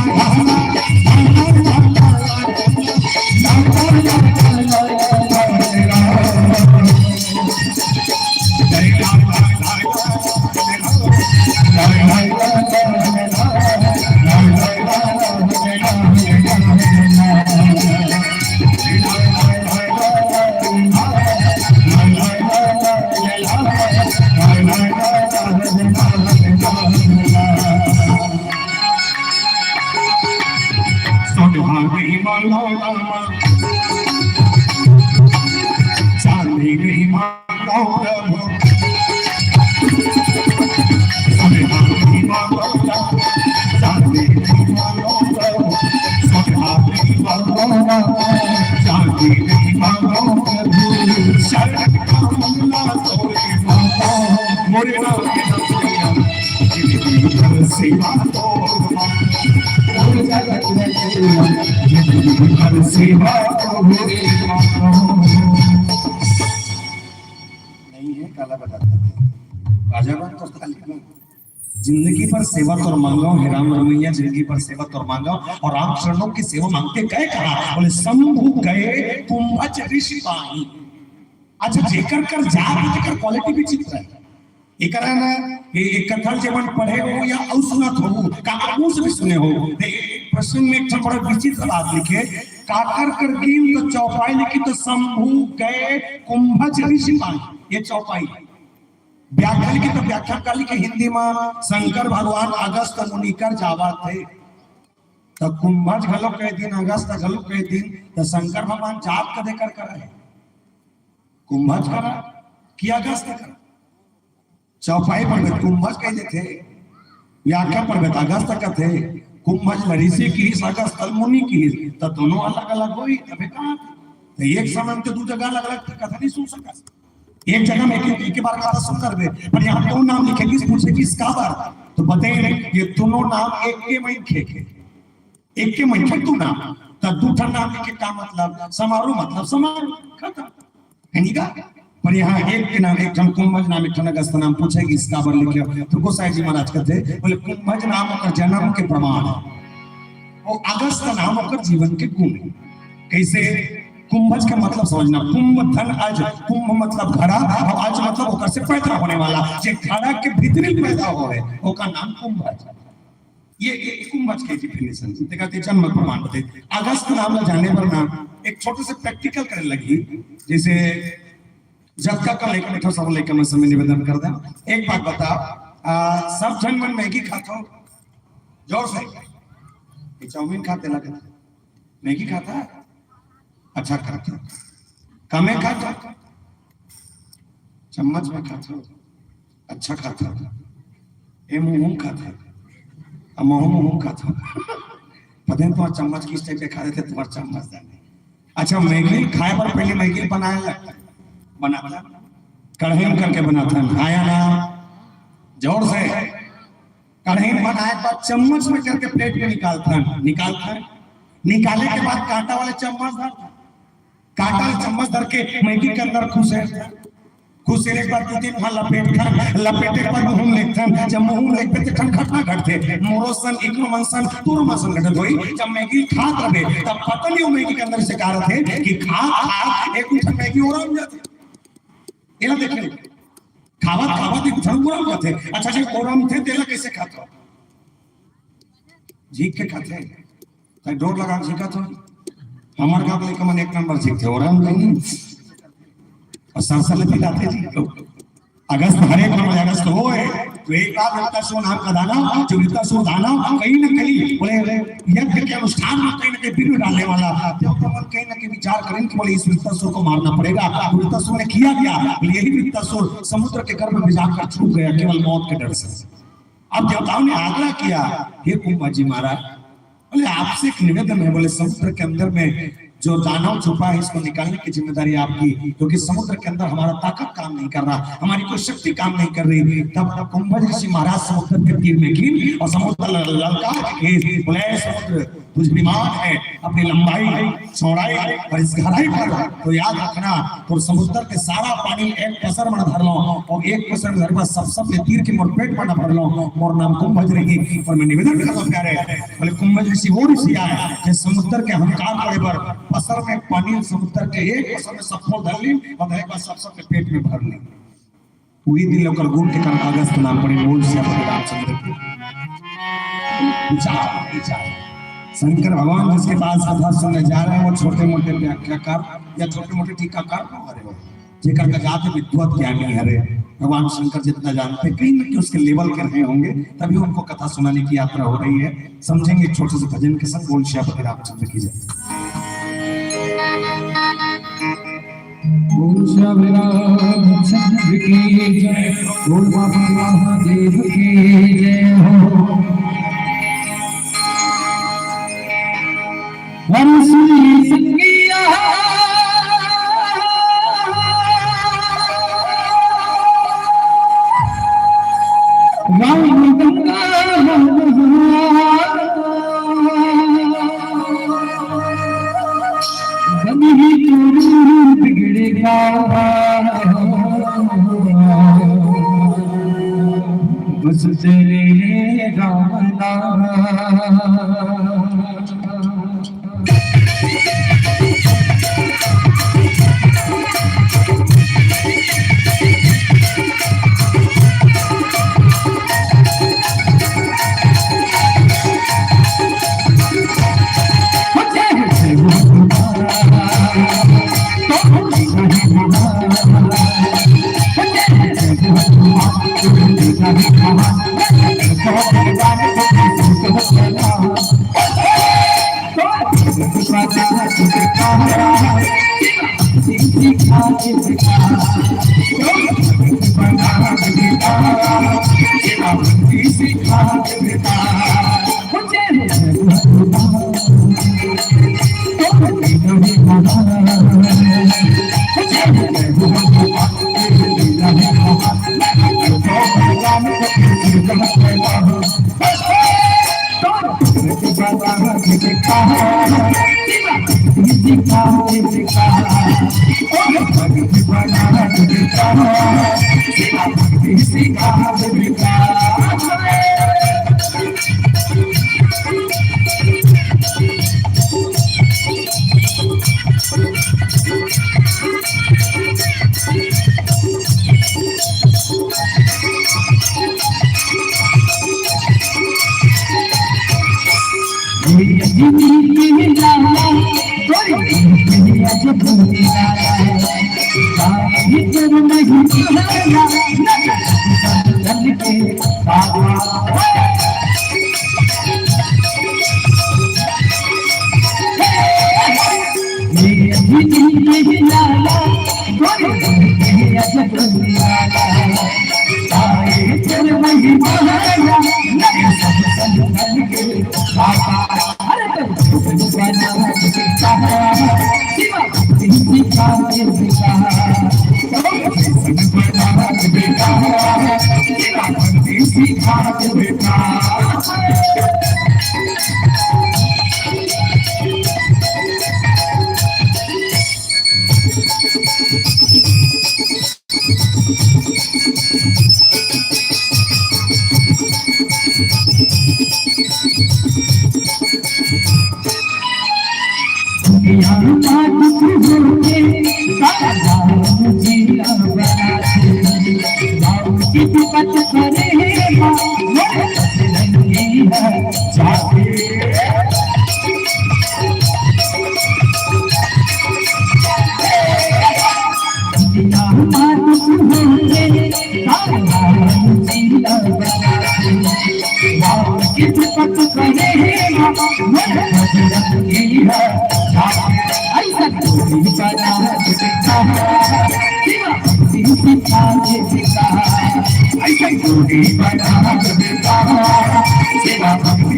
नहीं है काला बताता राजा बात तो जिंदगी पर सेवक और मांगो हे राम रमैया जिंदगी पर सेवक और मांगो और राम चरणों की सेवा मांगते गए कहा बोले शंभु गए कुंभज ऋषि पाही अच्छा जेकर कर जात जेकर क्वालिटी भी चित्र है एकर ना ये कथा जीवन पढ़े हो या और सुनत हो काकू से भी सुने हो प्रश्न में एक बड़ा विचित्र बात लिखे काकर कर कीम तो चौपाई लिखी तो शंभु गए कुंभज ऋषि पाही ये चौपाई व्याख्या लिखी तो व्याख्या काली के हिंदी में शंकर भगवान अगस्त मुनिकर जावा थे तो कुंभज घलो के दिन अगस्त घलो के दिन तो शंकर भगवान जाप का देकर करा है कुंभज करा कि अगस्त करा चौपाई पर कुंभज कहते थे व्याख्या पर अगस्त का थे कुंभज ऋषि की अगस्त मुनि की तो दोनों अलग अलग हुई तभी कहा तो एक समय में तो दो जगह अलग अलग कथा नहीं सुन सका एक जगह में एक बार कथा सुन कर दे पर यहाँ दो नाम लिखे किस पूछे किसका बार तो बताइए ये दोनों नाम एक के महीन खे एक के महीन तू नाम तो दूठा नाम लिखे का मतलब समारोह मतलब समारोह खत्म है नहीं का पर यहाँ एक के नाम एक जन कुंभज नाम एक जन अगस्त नाम पूछेगी इसका बार लिखे तो गोसाई जी महाराज कहते बोले कुंभज नाम होकर जन्म के प्रमाण है और अगस्त नाम होकर जीवन के गुण कैसे कुंभज का मतलब समझना कुंभ धन आज कुंभ मतलब घड़ा और आज मतलब ओकर से पैदा होने वाला जे घड़ा के भीतर पैदा हो है ओका नाम कुंभज ये कुंभज के डेफिनेशन देखा ते जन्म प्रमाण बते अगस्त नाम ला जाने पर नाम एक छोटे से प्रैक्टिकल करने लगी जैसे जब का कल एक बैठो सब लेकर मैं समय निवेदन कर दे एक बात बता सब जन मन मैगी खाता हो जोर से चाउमीन खाते लगे मैगी खाता है अच्छा खाता कमे खाता चम्मच में खाता अच्छा खाता ए मुंह खाता मुंह खाता पता तो चम्मच किस टाइप के खा रहे थे तुम्हारा चम्मच दाने अच्छा मैगी खाए पर पहले मैगी बनाया लगता बनाता कढ़ाई में करके बनाता आया ना जोर से कढ़ाई में बनाए बाद चम्मच में करके प्लेट में निकालता निकाले के बाद कांटा वाले चम्मच धरता कांटा वाले चम्मच धर के मैगी के अंदर खुशे के बाद 2-3 बार लपेटे के बाद मुंह लेखता जब मुंह लेखते तो खटखटा घटते मोरोसन इग्नो मंसन तुर मसन घटत होई जब मैगी खात रहे तब पता नहीं वो मैगी के अंदर से कार थे कि खा एक उठन मैगी और आम जाते एला देखे खावत एक उठन पूरा जाते अच्छा जी ओरम थे तेला कैसे खाता जीक के खाते कहीं डोर लगा सीखा तो हमार का लेके मन एक नंबर सीखते ओरम नहीं और संसार लेते जाते जी अगस्त हर एक महीने अगस्त हो तो एक बार वित्ता सो नाम का दाना जो वित्ता सो दाना कहीं न कहीं बोले यज्ञ के अनुष्ठान में कहीं न कहीं बिरु डालने वाला तो मन कहीं न कहीं विचार करें कि बोले इस वित्ता सो को मारना पड़ेगा वित्ता सो ने किया क्या यही वित्ता सो समुद्र के गर्भ में जाकर छूट गया केवल मौत के डर से अब देवताओं ने आग्रह किया हे कुंभज जी महाराज बोले आपसे एक निवेदन है, बोले समुद्र के अंदर में जो दानव छुपा है इसको निकालने की जिम्मेदारी आपकी, क्योंकि समुद्र के अंदर हमारा ताकत काम नहीं कर रहा, हमारी कोई शक्ति काम नहीं कर रही। तब कुंभज ऋषि महाराज समुद्र के तीर में गिर और समुद्र ललकार के बोले समुद्र तुझ बीमार है, अपनी लंबाई चौड़ाई और इस गहराई पर तो याद रखना, तो समुद्र के सारा पानी एक कसर में भर लो और एक कसर में भर सब सब तीर के मोर पेट में भर लो, मोर नाम कुंभज रही। और मैं निवेदन करता हूं प्यारे, बोले कुंभज ऋषि वो ऋषि आए कि समुद्र के हंकार पड़े पर पसर में पानी समुद्र के एक पसर में सब फूल धर ली और एक बार सब के पेट में भर ली। वही दिन लोकर गुण के कारण अगस्त नाम पड़ी मूल से अपने रामचंद्र की विचार शंकर भगवान जिसके पास कथा सुनने जा रहे हैं वो छोटे मोटे व्याख्याकार या छोटे मोटे टीकाकार को हरे हो, जेकर का जाते विद्वत ज्ञानी हरे भगवान शंकर जितना जानते कहीं न कहीं उसके लेवल के रहे होंगे, तभी उनको कथा सुनाने की यात्रा हो रही है। समझेंगे छोटे से भजन के संग बोल श्यापति रामचंद्र की जय। बोल श्याम रामचंद्र की जय, बोल बाबा महादेव की जय हो। हर सुनी संगिया राम गंगा गंगी चोरू बिगड़ेगा बस चले राम नाम।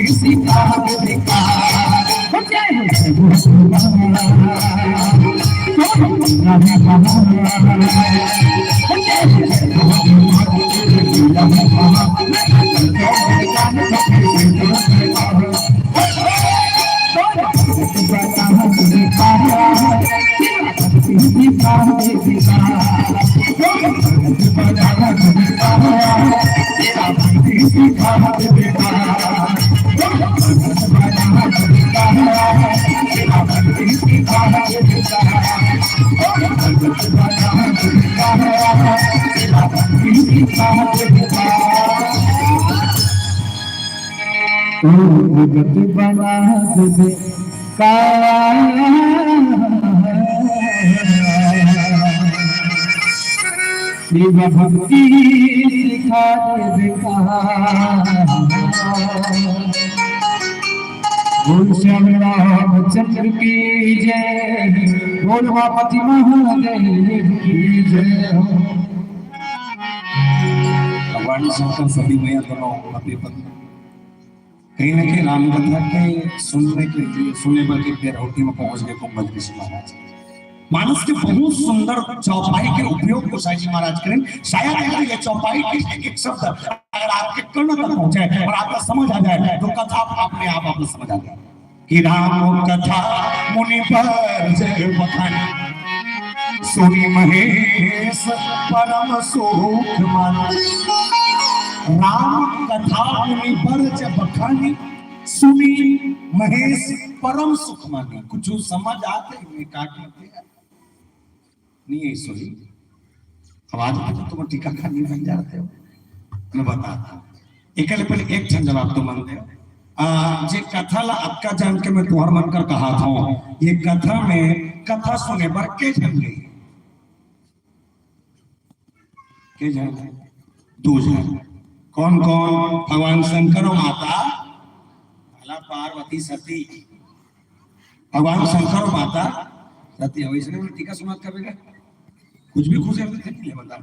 सिखा जगत बना दे शिव भक्ति सिखा दे बोल श्याम रामचंद्र की जय, बोल उमापति महादेव की जय। भगवान शंकर सभी मैया दोनों पति पत्नी कहीं न कहीं राम कथा के सुनने के लिए सुने पर के देरहोटी में पहुंच गए कुंभल ऋषि महाराज। मानस के बहुत सुंदर चौपाई के उपयोग को साईं जी महाराज करें। शायद अगर ये चौपाई के एक शब्द अगर आपके कर्ण तक पहुंचे और आपका समझ आ जाए तो कथा अपने आप आपको समझ आ जाए कि राम कथा मुनि पर जय बखानी सुनी महेश परम सुख माना। राम कथा मुनि पर जय बखानी सुनी महेश परम सुख मानी। कुछ समझ आते हैं काटते नहीं है सोई आवाज तो तुम टीका खानी बन जाते हो। मैं बताता हूँ एक पहले एक ठन जवाब तो मन दे जे कथा ला अक्का जान के मैं तुहर मन कर कहा था ये कथा में कथा सुने पर के जन गई के जन दो जन कौन कौन भगवान शंकर और माता पार्वती सती। भगवान शंकर और माता सती वैष्णव ने टीका सुना करेगा कुछ भी खुश है बता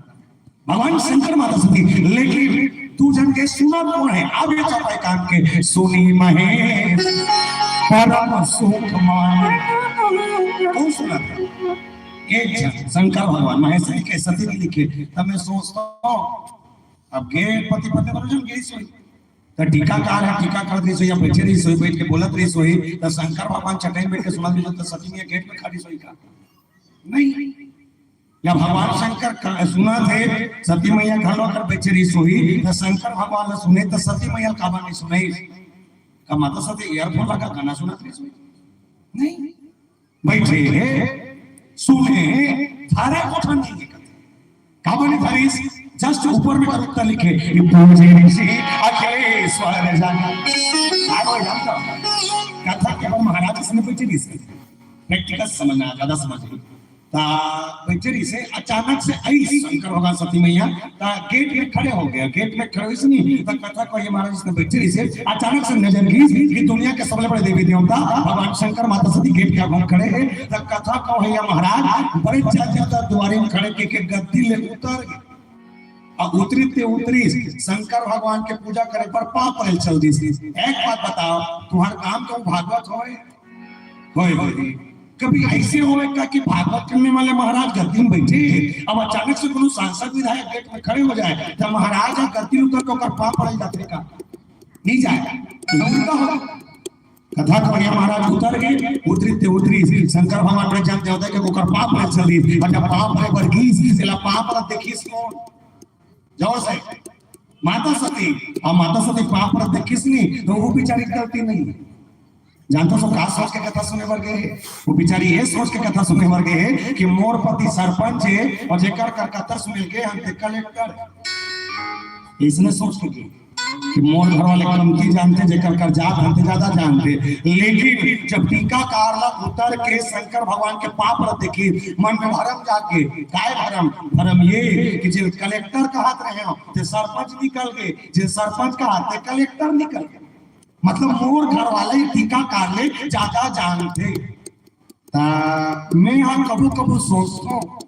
भगवान शंकर माता सती। लेकिन तू जन के सुना कौन है अब ये चौपाई काम के सुनी महेश परम सुख मान। कौन सुना था एक जन शंकर भगवान महेश लिखे सती नहीं लिखे। तब मैं सोचता हूँ अब गे पति पत्नी दोनों जन गई सोई तो टीकाकार है टीकाकार रही सोई या बैठे रही सोई बैठ के बोलत रही सोई तो शंकर भगवान चटाई बैठ के सुना दी तो सती में गेट में खड़ी सोई का नहीं। या भगवान शंकर सुना थे सती मैया घर होकर बैठे रही सोई तो शंकर भगवान ने सुने तो सती मैया काबा नहीं सुनाई का माता सती ईयरफोन लगा गाना सुना रही सोई नहीं बैठे सुने थारे कोठा नहीं है काबा नहीं थारी जस्ट ऊपर में कविता लिखे पूजे ऋषि अखिलेश्वर जाना आगे जानता कथा के बाद महाराज इसने बैठे ऋषि प्रैक्टिकल समझना ज्यादा समझ ता बैठे ऋषि अचानक से आई शंकर भगवान सती मैया ता गेट में खड़े हो गया। गेट में खड़े हुए नहीं ता कथा को ये महाराज इसने बैठे ऋषि अचानक से नजर गई कि दुनिया के सबसे बड़े देवी देवता भगवान शंकर माता सती गेट के आगे खड़े हैं। ता कथा को है महाराज बड़े ज्यादा द्वारे में खड़े के गद्दी ले उतर गए और उतरी शंकर भगवान के पूजा करे पर पाप रहे चल दी। एक बात बताओ तुम्हार काम क्यों भागवत होए कभी ऐसे होए का कि भागवत करने वाले महाराज गद्दी में बैठे अब अचानक से कोनो सांसद विधायक गेट में खड़े हो जाए तो महाराज गद्दी उतर के ओकर पाप पड़े जाते का नहीं जाए कथा करिया महाराज उतर गए उतरी शंकर भगवान पर जानते होते कि ओकर पाप पड़े चल दी और जब पाप है वर्गीस इसला पाप पर देखिस कौन जोर से माता सती और माता सती पाप पर देखिस नहीं तो वो बेचारी गलती नहीं जानता सो का सोच के कथा सुने वर गए वो बेचारी ये सोच के कथा सुने वर गए कि मोर पति सरपंच है और जेकर कर कथा सुन के हम ते कलेक्टर इसने सोच के कि मोर घर वाले कमती जानते जेकर कर जात हमते ज्यादा जानते। लेकिन जब टीकाकार ला उतर के शंकर भगवान के पाप र देखी मन में भरम जाके काय भरम ये कि जे कलेक्टर कहत रहे हो ते सरपंच निकल गए जे सरपंच कहत ते कलेक्टर निकल गए मतलब मोर घर वाले टीकाकार ले ज्यादा जानते। मैं हाँ कबू सोचता हूँ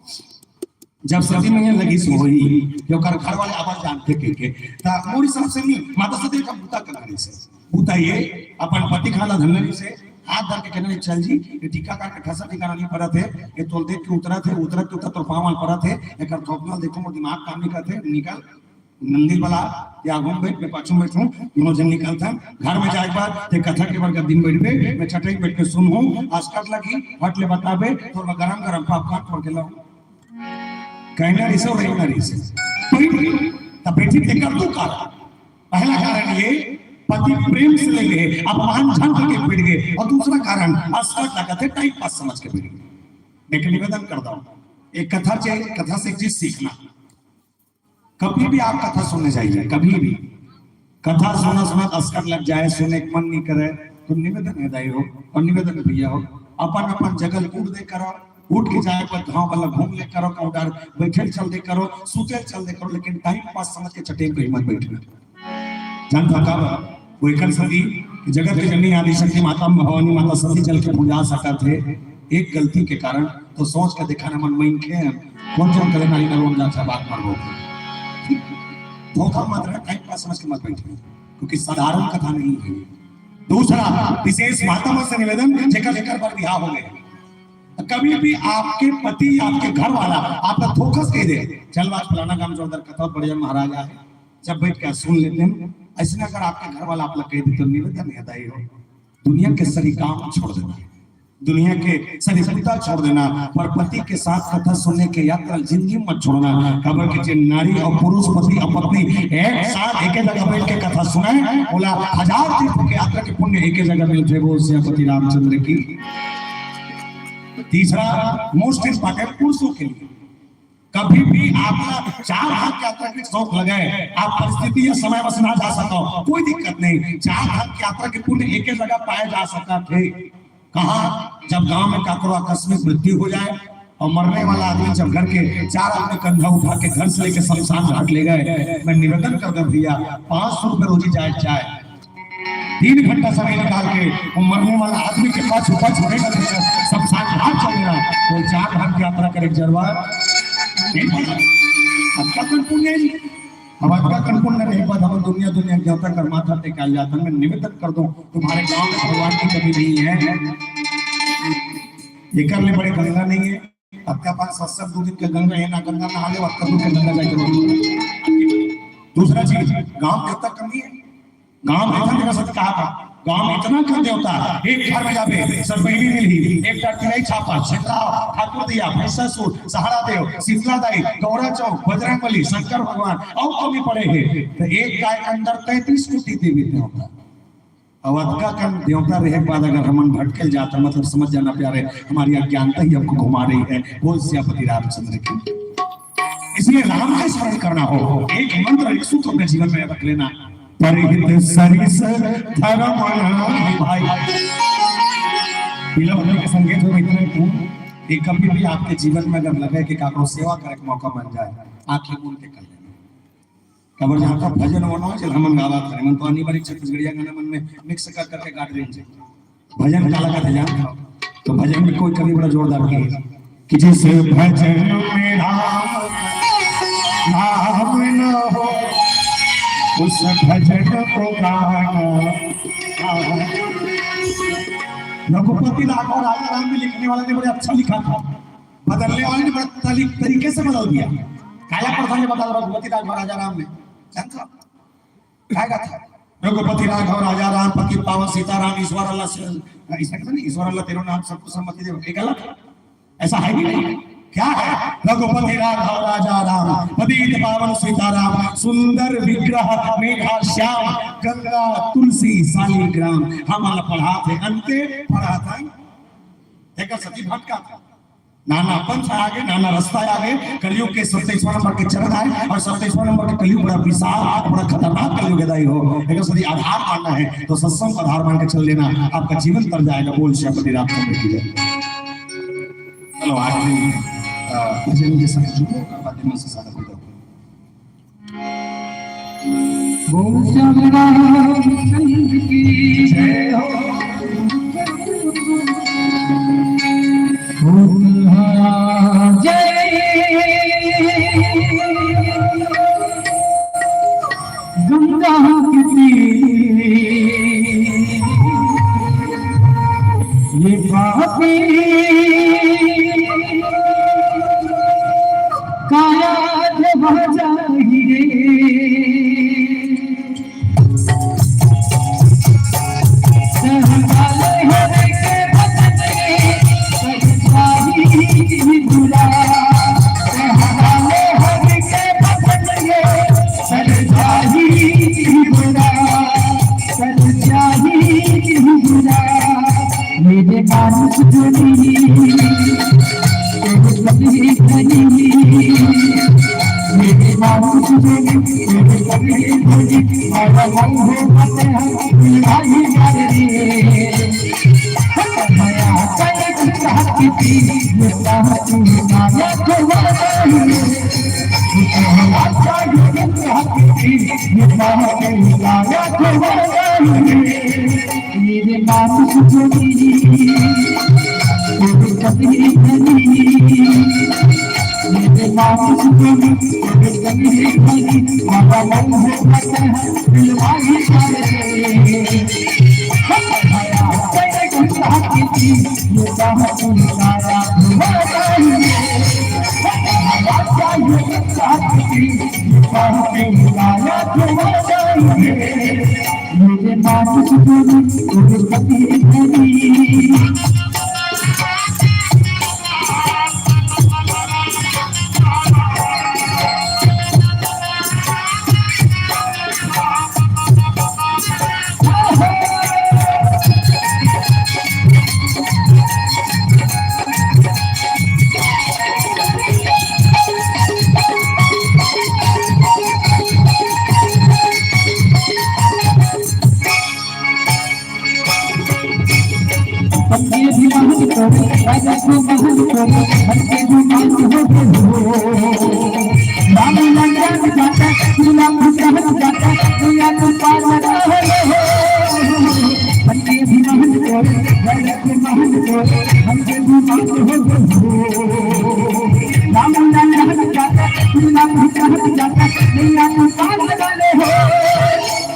जब सती मैया लगी सोई जो कर घर वाले आवाज जानते के ता मोरी सब से नहीं माता सती का बूता करने से बूता ये अपन पति खाला धनरी से हाथ धर के कहने लगे, चल जी ये टीका का ठसा ठिकाना नहीं पड़ा थे, ये तोल देख के उतरा थे तो पाँव वाल पड़ा थे, एक थोपना देखो मोर दिमाग काम नहीं करते, निकल नंदी वाला या घूम बैठ मैं पाछू बैठूं, दोनों जन निकलता घर में जाए बाद ते कथा के बार का दिन बैठ पे मैं चटाई बैठ के सुनूं, आस्कट लगी हट ले बताबे तो मैं गरम गरम पॉपकॉर्न फोड़ के लाऊं, कहना रिसो रही ना रिसे तब बेटी के कर दो कारण। पहला कारण ये पति प्रेम से ले गए, अपमान जान करके पिट गए, और दूसरा कारण आस्कट लगाते टाइम पास समझ के पिट गए। लेकिन निवेदन करता हूं, एक कथा से एक चीज सीखना, कभी भी आप कथा सुनने जाइए, कभी भी कथा सुना अस्कर लग जाए, सुनने का मन नहीं करे तो निवेदन हृदय हो और निवेदन भैया हो, अपन जगह उठ दे करो, उठ के जाए पर गांव वाला घूम ले करो, कौडार बैठे चल दे करो, सुते चल दे करो, लेकिन टाइम पास समझ के चटे पे मत बैठना। जान थका वो एक सदी जगत की जननी आदि शक्ति माता भवानी माता सती जल के पूजा सका थे, एक गलती के कारण तो सोच के दिखाना मन में खे कौन जन करे नारी नरों जा बात मारो धोखा मत रहा, टाइम पास समझ के मत बैठे, क्योंकि साधारण कथा नहीं है। दूसरा विशेष माता से निवेदन, जेकर जेकर पर बिहार हो गए, कभी भी आपके पति आपके घर वाला आपका फोकस कह दे, चल बात फलाना काम जोरदार कथा बढ़िया महाराजा है, जब बैठ के सुन लेते हैं, ऐसे अगर आपके घर वाला आप लोग कह दे तो निवेदन हृदय हो, दुनिया के सारी काम छोड़ देना, दुनिया के सारी सभ्यता छोड़ देना, पर पति के साथ कथा सुनने के यात्रा जिंदगी मत छोड़ना। खबर की नारी और पुरुष पति और पत्नी एक साथ एक जगह बैठ के कथा सुनाए, बोला 1000 तीर्थ के यात्रा के पुण्य एक जगह मिलते, वो श्रीपति रामचंद्र की। तीसरा मोस्ट इंपॉर्टेंट पुरुषों के लिए, कभी भी आपका 4 धाम यात्रा के शौक लगाए, आप परिस्थिति या समय बस ना जा सको, कोई दिक्कत नहीं, 4 धाम यात्रा के पुण्य एक जगह पाए जा सकता थे। कहा जब गांव में काकरो आकस्मिक मृत्यु हो जाए और मरने वाला आदमी जब घर के 4 आदमी कंधा उठा के घर से लेकर शमशान घाट ले गए, मैं निवेदन कर दूं भैया 500 रुपए रोजी जाए चाहे 3 घंटा समय निकाल के वो मरने वाला आदमी के पास ऊपर छोड़ेगा, शमशान घाट चलेगा, तो 4 धाम की यात्रा करे जरवा आपका कन पुण्य है। अब आपका कन पुण्य नहीं बात हम दुनिया ज्ञाता कर माथा टेकाल जाता। मैं निवेदन कर दूं तुम्हारे गांव में भगवान की कमी नहीं है, ये करने बड़े गंगा नहीं है, आपका पास 2 दिन के गंगा है ना, गंगा नहाने वक्त के गंगा जाके। दूसरा चीज गांव देवता कमी है, गांव इतना जगह सत्य कहा था, गांव में इतना कर देवता, एक घर में जाके सब बहनी मिली, एक नहीं छापा, छिंदरा ठाकुर दिया, भैंसासुर, सहारा देव, शीतला दाई, गौरा चौक, बजरंगबली, शंकर भगवान और कमी पड़े हैं, तो एक गाय के अंदर 33 कोटि देवी देवता। अवधका कम देवता रहे बाद अगर हमन भटकल जाता, मतलब समझ जाना प्यारे, हमारी अज्ञानता ही हमको घुमा रही है, वो श्रीपति रामचंद्र की। इसलिए राम का स्मरण करना हो, एक मंत्र एक सूत्र अपने जीवन में रख लेना, परिहित सरिस धर्म भाई के संकेत हो इतने एक कभी भी आपके जीवन में अगर लगे कि काको सेवा करे का मौका बन जाए, आंखें मूंद के कर लेना। खबर जहाँ का भजन होना चल हम गावा करें, मन तो अनिवार्य छत्तीसगढ़िया गाना मन में मिक्स कर करके गाड़ देंगे, भजन का लगा था जान तो भजन में कोई कभी बड़ा जोरदार नहीं कि जिस भजन में नाम न हो उस भजन को गाना। रघुपति राघव राजा राम में लिखने वाले ने बड़े अच्छा लिखा था, बदलने वाले ने बड़ा तरीके से बदल दिया। काला प्रधान ने बदल रघुपति राघव राजा राम ने जानता क्या था, रघुपति राघव राजा राम पति पावन सीताराम ईश्वर अल्लाह से, ईश्वर अल्लाह तेरो नाम सबको सम्मति दे, ये गलत ऐसा है नहीं। क्या है रघुपति राघव राजा राम पतित पावन सीताराम सुंदर विग्रह मेघा श्याम गंगा तुलसी शालिग्राम। हमारा पढ़ा थे अंते पढ़ा था देखा सती भटका था, नाना पंथ आगे नाना रास्ता आगे, कलयुग के 27वां नंबर के चरण आए और 27वां नंबर के कलयुग बड़ा विशाल बड़ा खतरनाक कलयुग है हो। लेकिन सदी आधार मानना है तो सत्संग आधार मान के चल लेना, आपका जीवन तर जाएगा। बोल श्रीपति रामचंद्र की जय। चलो आज भजन के साथ जुड़ो, फातिमा से साथ जुड़ो। बोल श्याम रामचंद्र की जय हो, जय गंगा की पापी कायात भाजाही रे सहगाले हरे के भजने सहगाही बुला सहगाले हरे के भजने सहगाही बुला सहगाही बुला मेरे मानुष जोड़ी तेरे कभी नहीं मेरे मानुष जोड़ी तेरे कभी नहीं मारा मन हो मत है भाई मारे माया कई कुछ की थी ये साथ माया तो वाली अच्छा ये साथ की ये साथ माया तो वाली मेरे मानुष जोड़ी कभी नहीं मेरे मानुष जोड़ी कभी नहीं मारा मन हो मत है दिलवाही करे माया कई कुछ की थी ये साथ माया अच्छा ये साथ की ये साथ माया तो वाली मेरे मानुष जोड़ी कभी नहीं ये भी महल को राजा को महल को हल्के भी मान हो नाम लंगन जाता सुना पुस्तक जाता दुनिया को पार लगा हो हल्के भी महल को राजा को महल को हल्के भी मान हो नाम लंगन जाता सुना पुस्तक जाता दुनिया को पार लगा हो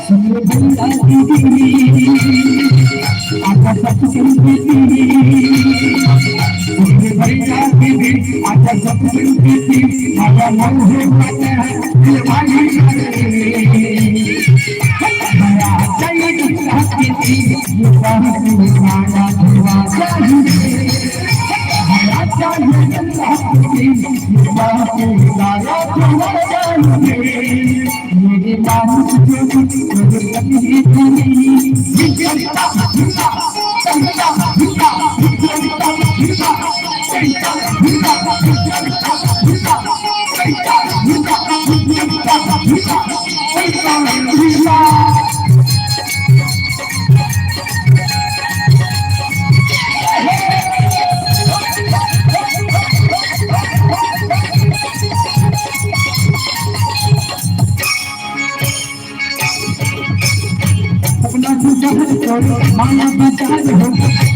सुनो भैया दीदी आजा सब सुनती भैया दीदी आजा सब सुनती आजा मन हो मत है दिलवाही माया चाहिए दुखती ये बहुत माया दुआ चाहिए माया चाहिए दुखती ये बहुत माया दुआ चाहिए मेरे मानुष जोड़ी कभी नहीं माया बचाल हो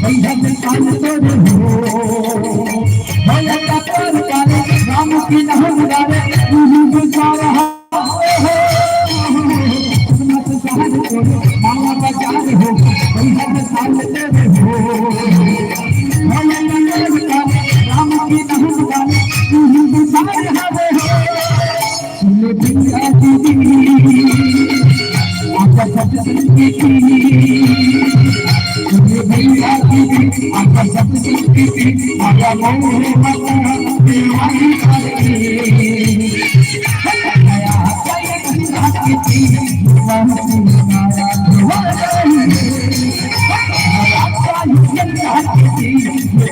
भैया काल तोड़ हो भैया का तोड़ काले राम की नहर गाले तू बुझा रहा माया बचाल हो भैया काल तोड़ हो भैया नंदन काले राम की नहर गाले तू बुझा रहा सुन भैया दीदी आजा सब सुनती भैया दीदी आजा सब सुनती आजा मन मत दिलवाही करे माया कई कुछ की थी माया दुआ चाहिए माया चाहिए की थी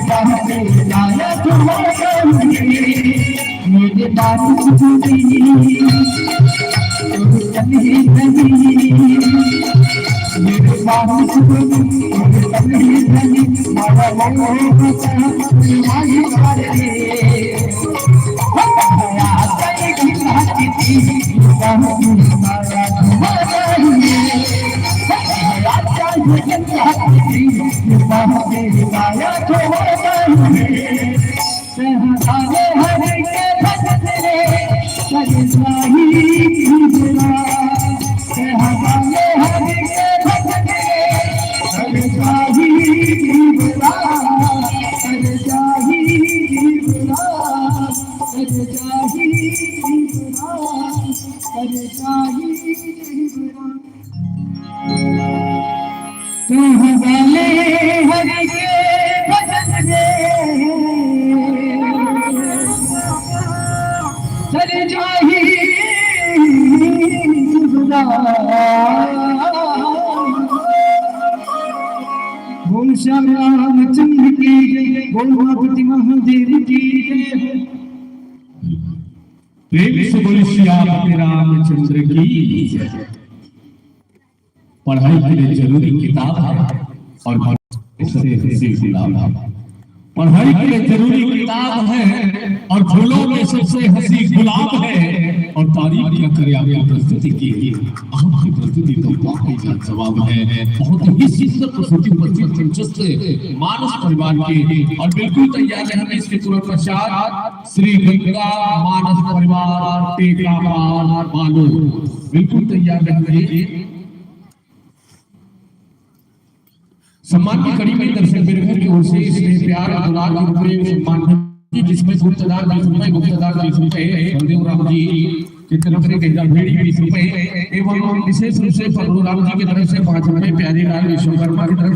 माया दुआ चाहिए मेरे मानुष जोड़ी कभी नहीं मेरे मानुष जोड़ी कभी नहीं मारा मन हो दिलवाही करे माया कई कुछ की थी माया दुआ चाहिए माया चाहिए की थी माया दुआ चाहिए सहगाले हरे के भजने सहगाही बुला सहगाले हरे के भजने सहगाही बुला तू वाले हरि के भजन रे चले जाही बोल श्याम रामचंद्र की बोल भगवती महादेव की प्रेम से बोले श्याम रामचंद्र की। पढ़ाई के लिए जरूरी किताब है और गुलाब है। पढ़ाई के लिए जरूरी किताब है और फूलों में सबसे हंसी गुलाब है। और तारीफ क्या करे आपकी प्रस्तुति की, आपकी प्रस्तुति तो वाकई जवाब है। बहुत ही सुंदर प्रस्तुति उपस्थित दिलचस्प मानस परिवार के और बिल्कुल तैयार है हमें इसके तुरंत पश्चात श्री गंगा मानस परिवार टेका पार बालो बिल्कुल तैयार रहेंगे। सम्मान की कड़ी में दर्शक बिरघर की ओर से इसमें प्यार दुलार के रूप में सम्मान जिसमें गुप्तदार 20 रुपए गुप्तदार 20 रुपए बलदेव राम जी की तरफ से भेड़ी 20 रुपए एवं विशेष रूप से प्रभु राम जी की तरफ से 5 रुपए प्यारे लाल विश्वकर्मा की तरफ